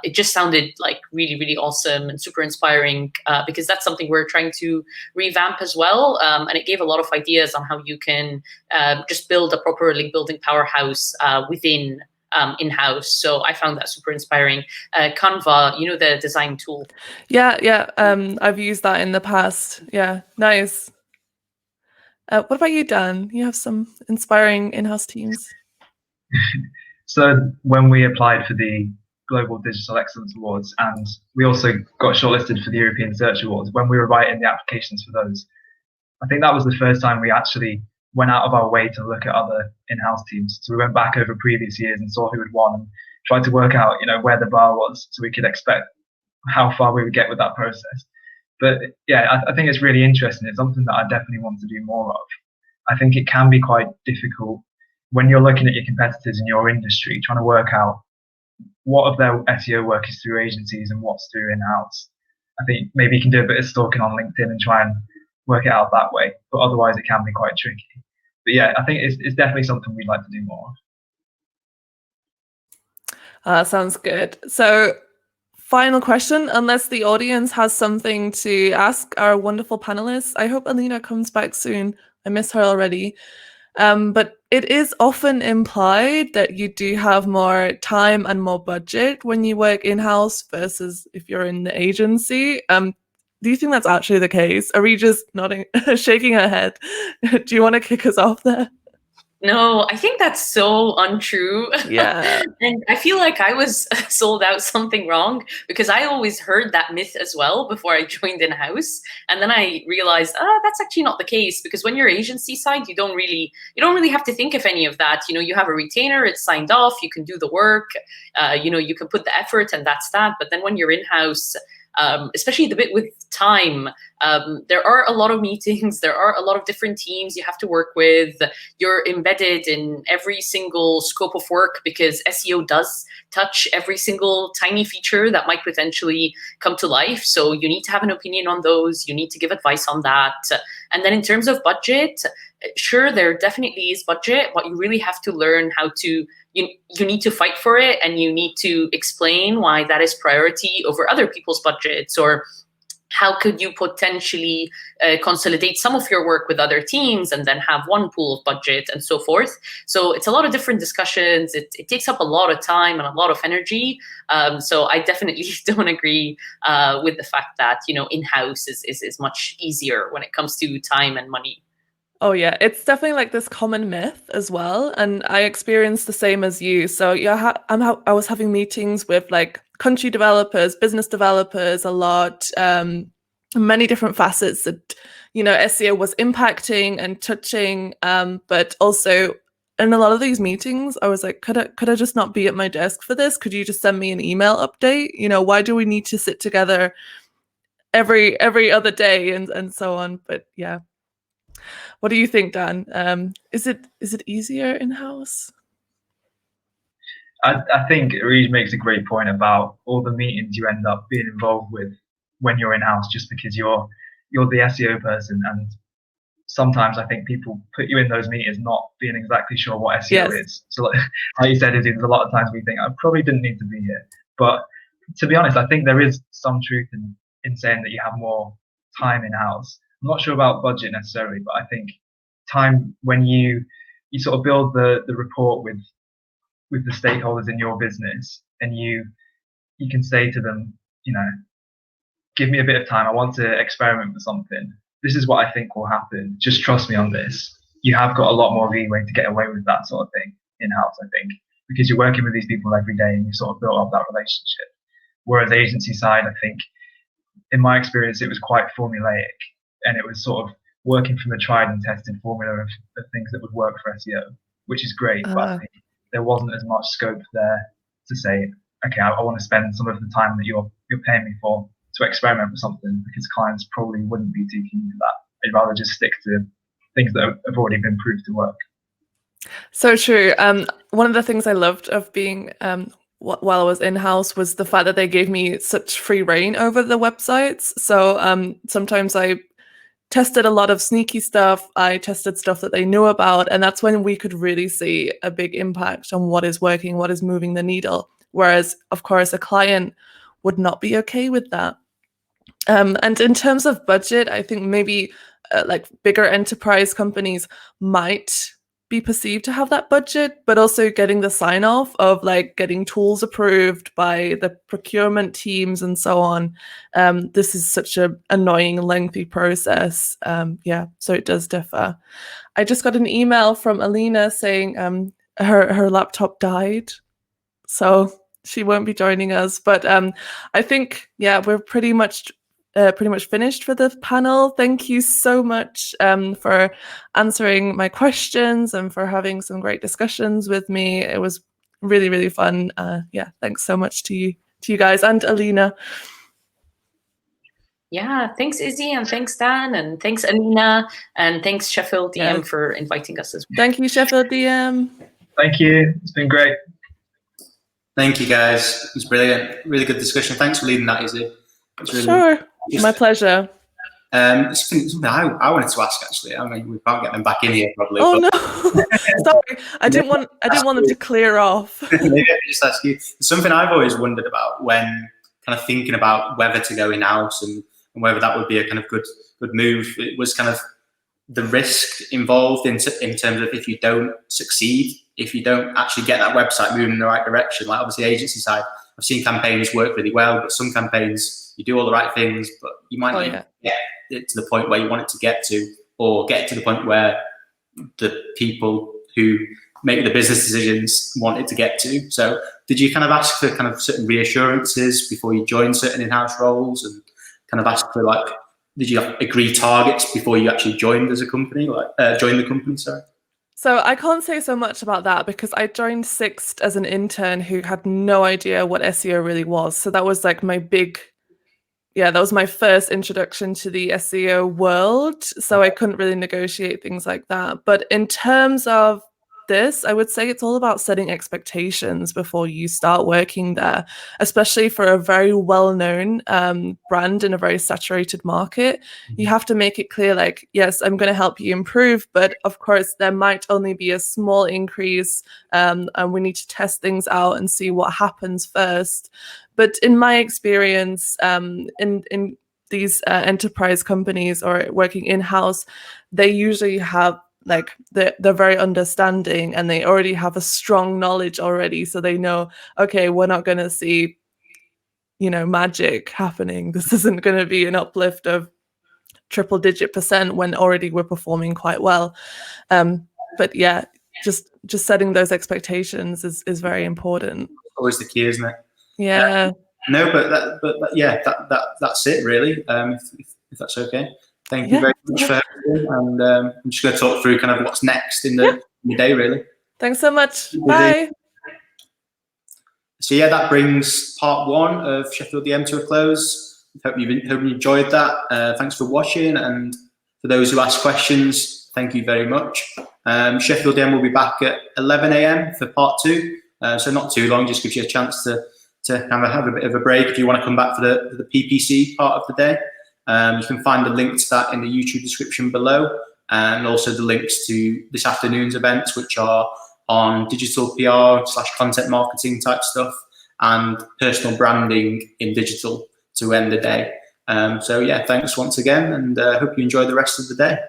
It just sounded really, really awesome and super inspiring because that's something we're trying to revamp as well. And it gave a lot of ideas on how you can just build a proper link building powerhouse within in-house. So I found that super inspiring. Canva, the design tool. Yeah. I've used that in the past. Yeah, nice. What about you, Dan? You have some inspiring in-house teams. So when we applied for the Global Digital Excellence Awards, and we also got shortlisted for the European Search Awards, when we were writing the applications for those, I think that was the first time we actually went out of our way to look at other in-house teams. So we went back over previous years and saw who had won and tried to work out, where the bar was so we could expect how far we would get with that process. But yeah, I think it's really interesting. It's something that I definitely want to do more of. I think it can be quite difficult when you're looking at your competitors in your industry, trying to work out what of their SEO work is through agencies and what's through in-house. I think maybe you can do a bit of stalking on LinkedIn and try and work it out that way, but otherwise it can be quite tricky. But yeah, I think it's definitely something we'd like to do more of. Sounds good. So final question, unless the audience has something to ask our wonderful panelists. I hope Alina comes back soon. I miss her already. But it is often implied that you do have more time and more budget when you work in-house versus if you're in the agency. Do you think that's actually the case? Areej is nodding, shaking her head. Do you want to kick us off there? No, I think that's so untrue. Yeah. And I feel like I was sold out something wrong because I always heard that myth as well before I joined in-house. And then I realized, that's actually not the case, because when you're agency side, you don't really have to think of any of that. You have a retainer, it's signed off, you can do the work, you can put the effort and that's that. But then when you're in-house, especially the bit with time, there are a lot of meetings, there are a lot of different teams you have to work with. You're embedded in every single scope of work because SEO does touch every single tiny feature that might potentially come to life. So you need to have an opinion on those, you need to give advice on that. And then in terms of budget, sure, there definitely is budget, but you really have to learn how to, you need to fight for it, and you need to explain why that is priority over other people's budgets, or how could you potentially consolidate some of your work with other teams and then have one pool of budget and so forth. So it's a lot of different discussions. It takes up a lot of time and a lot of energy. So I definitely don't agree with the fact that, in-house is much easier when it comes to time and money. Oh yeah, it's definitely like this common myth as well, and I experienced the same as you. So yeah, I was having meetings with like country developers, business developers a lot, many different facets that, you know, SEO was impacting and touching, but also in a lot of these meetings, I was like, could I just not be at my desk for this? Could you just send me an email update? You know, why do we need to sit together every other day and so on? But yeah, what do you think, Dan? Is it easier in-house? I think Areej makes a great point about all the meetings you end up being involved with when you're in-house, just because you're the SEO person, and sometimes I think people put you in those meetings not being exactly sure what SEO is. So like you said, Izzi, there's a lot of times we think I probably didn't need to be here. But to be honest, I think there is some truth in saying that you have more time in-house. I'm not sure about budget necessarily, but I think time when you sort of build the rapport with the stakeholders in your business, and you can say to them, you know, give me a bit of time, I want to experiment with something. This is what I think will happen. Just trust me on this. You have got a lot more leeway to get away with that sort of thing in-house, I think, because you're working with these people every day and you sort of build up that relationship. Whereas agency side, I think, in my experience, it was quite formulaic, and it was sort of working from a tried and tested formula of things that would work for SEO, which is great, but I think there wasn't as much scope there to say, okay, I want to spend some of the time that you're paying me for to experiment with something, because clients probably wouldn't be too keen for that. They'd rather just stick to things that have already been proved to work. So true. One of the things I loved of being while I was in-house was the fact that they gave me such free reign over the websites. So sometimes I tested a lot of sneaky stuff. I tested stuff that they knew about, and that's when we could really see a big impact on what is working, what is moving the needle. Whereas, of course, a client would not be okay with that. And in terms of budget, I think maybe like bigger enterprise companies might be perceived to have that budget, but also getting the sign off of like getting tools approved by the procurement teams and so on. This is such an annoying, lengthy process. Yeah, so it does differ. I just got an email from Alina saying her laptop died, so she won't be joining us. But I think, yeah, we're pretty much finished for the panel. Thank you so much for answering my questions and for having some great discussions with me. It was really, really fun. Yeah, thanks so much to you guys and Alina. Yeah, thanks Izzi, and thanks Dan, and thanks Alina, and thanks Sheffield DM for inviting us as well. Thank you, Sheffield DM. Thank you. It's been great. Thank you, guys. It was brilliant. Really good discussion. Thanks for leading that, Izzi. Really sure. My pleasure. Something I wanted to ask, actually. I mean, we can't get them back in here probably. Oh no! Sorry, I didn't want them to clear off. Maybe I could just ask you something I've always wondered about when kind of thinking about whether to go in-house and whether that would be a kind of good move. It was kind of the risk involved in terms of if you don't succeed, if you don't actually get that website moving in the right direction. Like obviously, agency side, I've seen campaigns work really well, but some campaigns you do all the right things, but you might not get it to the point where you want it to get to, or get to the point where the people who make the business decisions want it to get to. So did you kind of ask for kind of certain reassurances before you joined certain in-house roles, and kind of ask for like, did you agree targets before you actually joined as a company, joined the company, sorry? So I can't say so much about that because I joined Sixt as an intern who had no idea what SEO really was. So that was like that was my first introduction to the SEO world. So I couldn't really negotiate things like that. But in terms of this, I would say it's all about setting expectations before you start working there, especially for a very well-known brand in a very saturated market. You have to make it clear, like, yes, I'm going to help you improve, but of course there might only be a small increase, and we need to test things out and see what happens first. But in my experience, in these enterprise companies or working in-house, they usually have they're very understanding and they already have a strong knowledge already. So they know, okay, we're not going to see, magic happening. This isn't going to be an uplift of triple-digit % when already we're performing quite well. But yeah, just setting those expectations is very important. Always the key, isn't it? Yeah. No, but yeah, that's it really. If that's okay. Thank you very much for everything, and I'm just going to talk through kind of what's next in the day, really. Thanks so much. Bye. So yeah, that brings part 1 of Sheffield DM to a close. Hope you enjoyed that. Thanks for watching, and for those who asked questions, thank you very much. Sheffield DM will be back at 11 AM for part 2, so not too long. Just gives you a chance to kind of have a bit of a break if you want to come back for the PPC part of the day. You can find the link to that in the YouTube description below, and also the links to this afternoon's events, which are on digital PR/content marketing type stuff and personal branding in digital to end the day. So yeah, thanks once again, and hope you enjoy the rest of the day.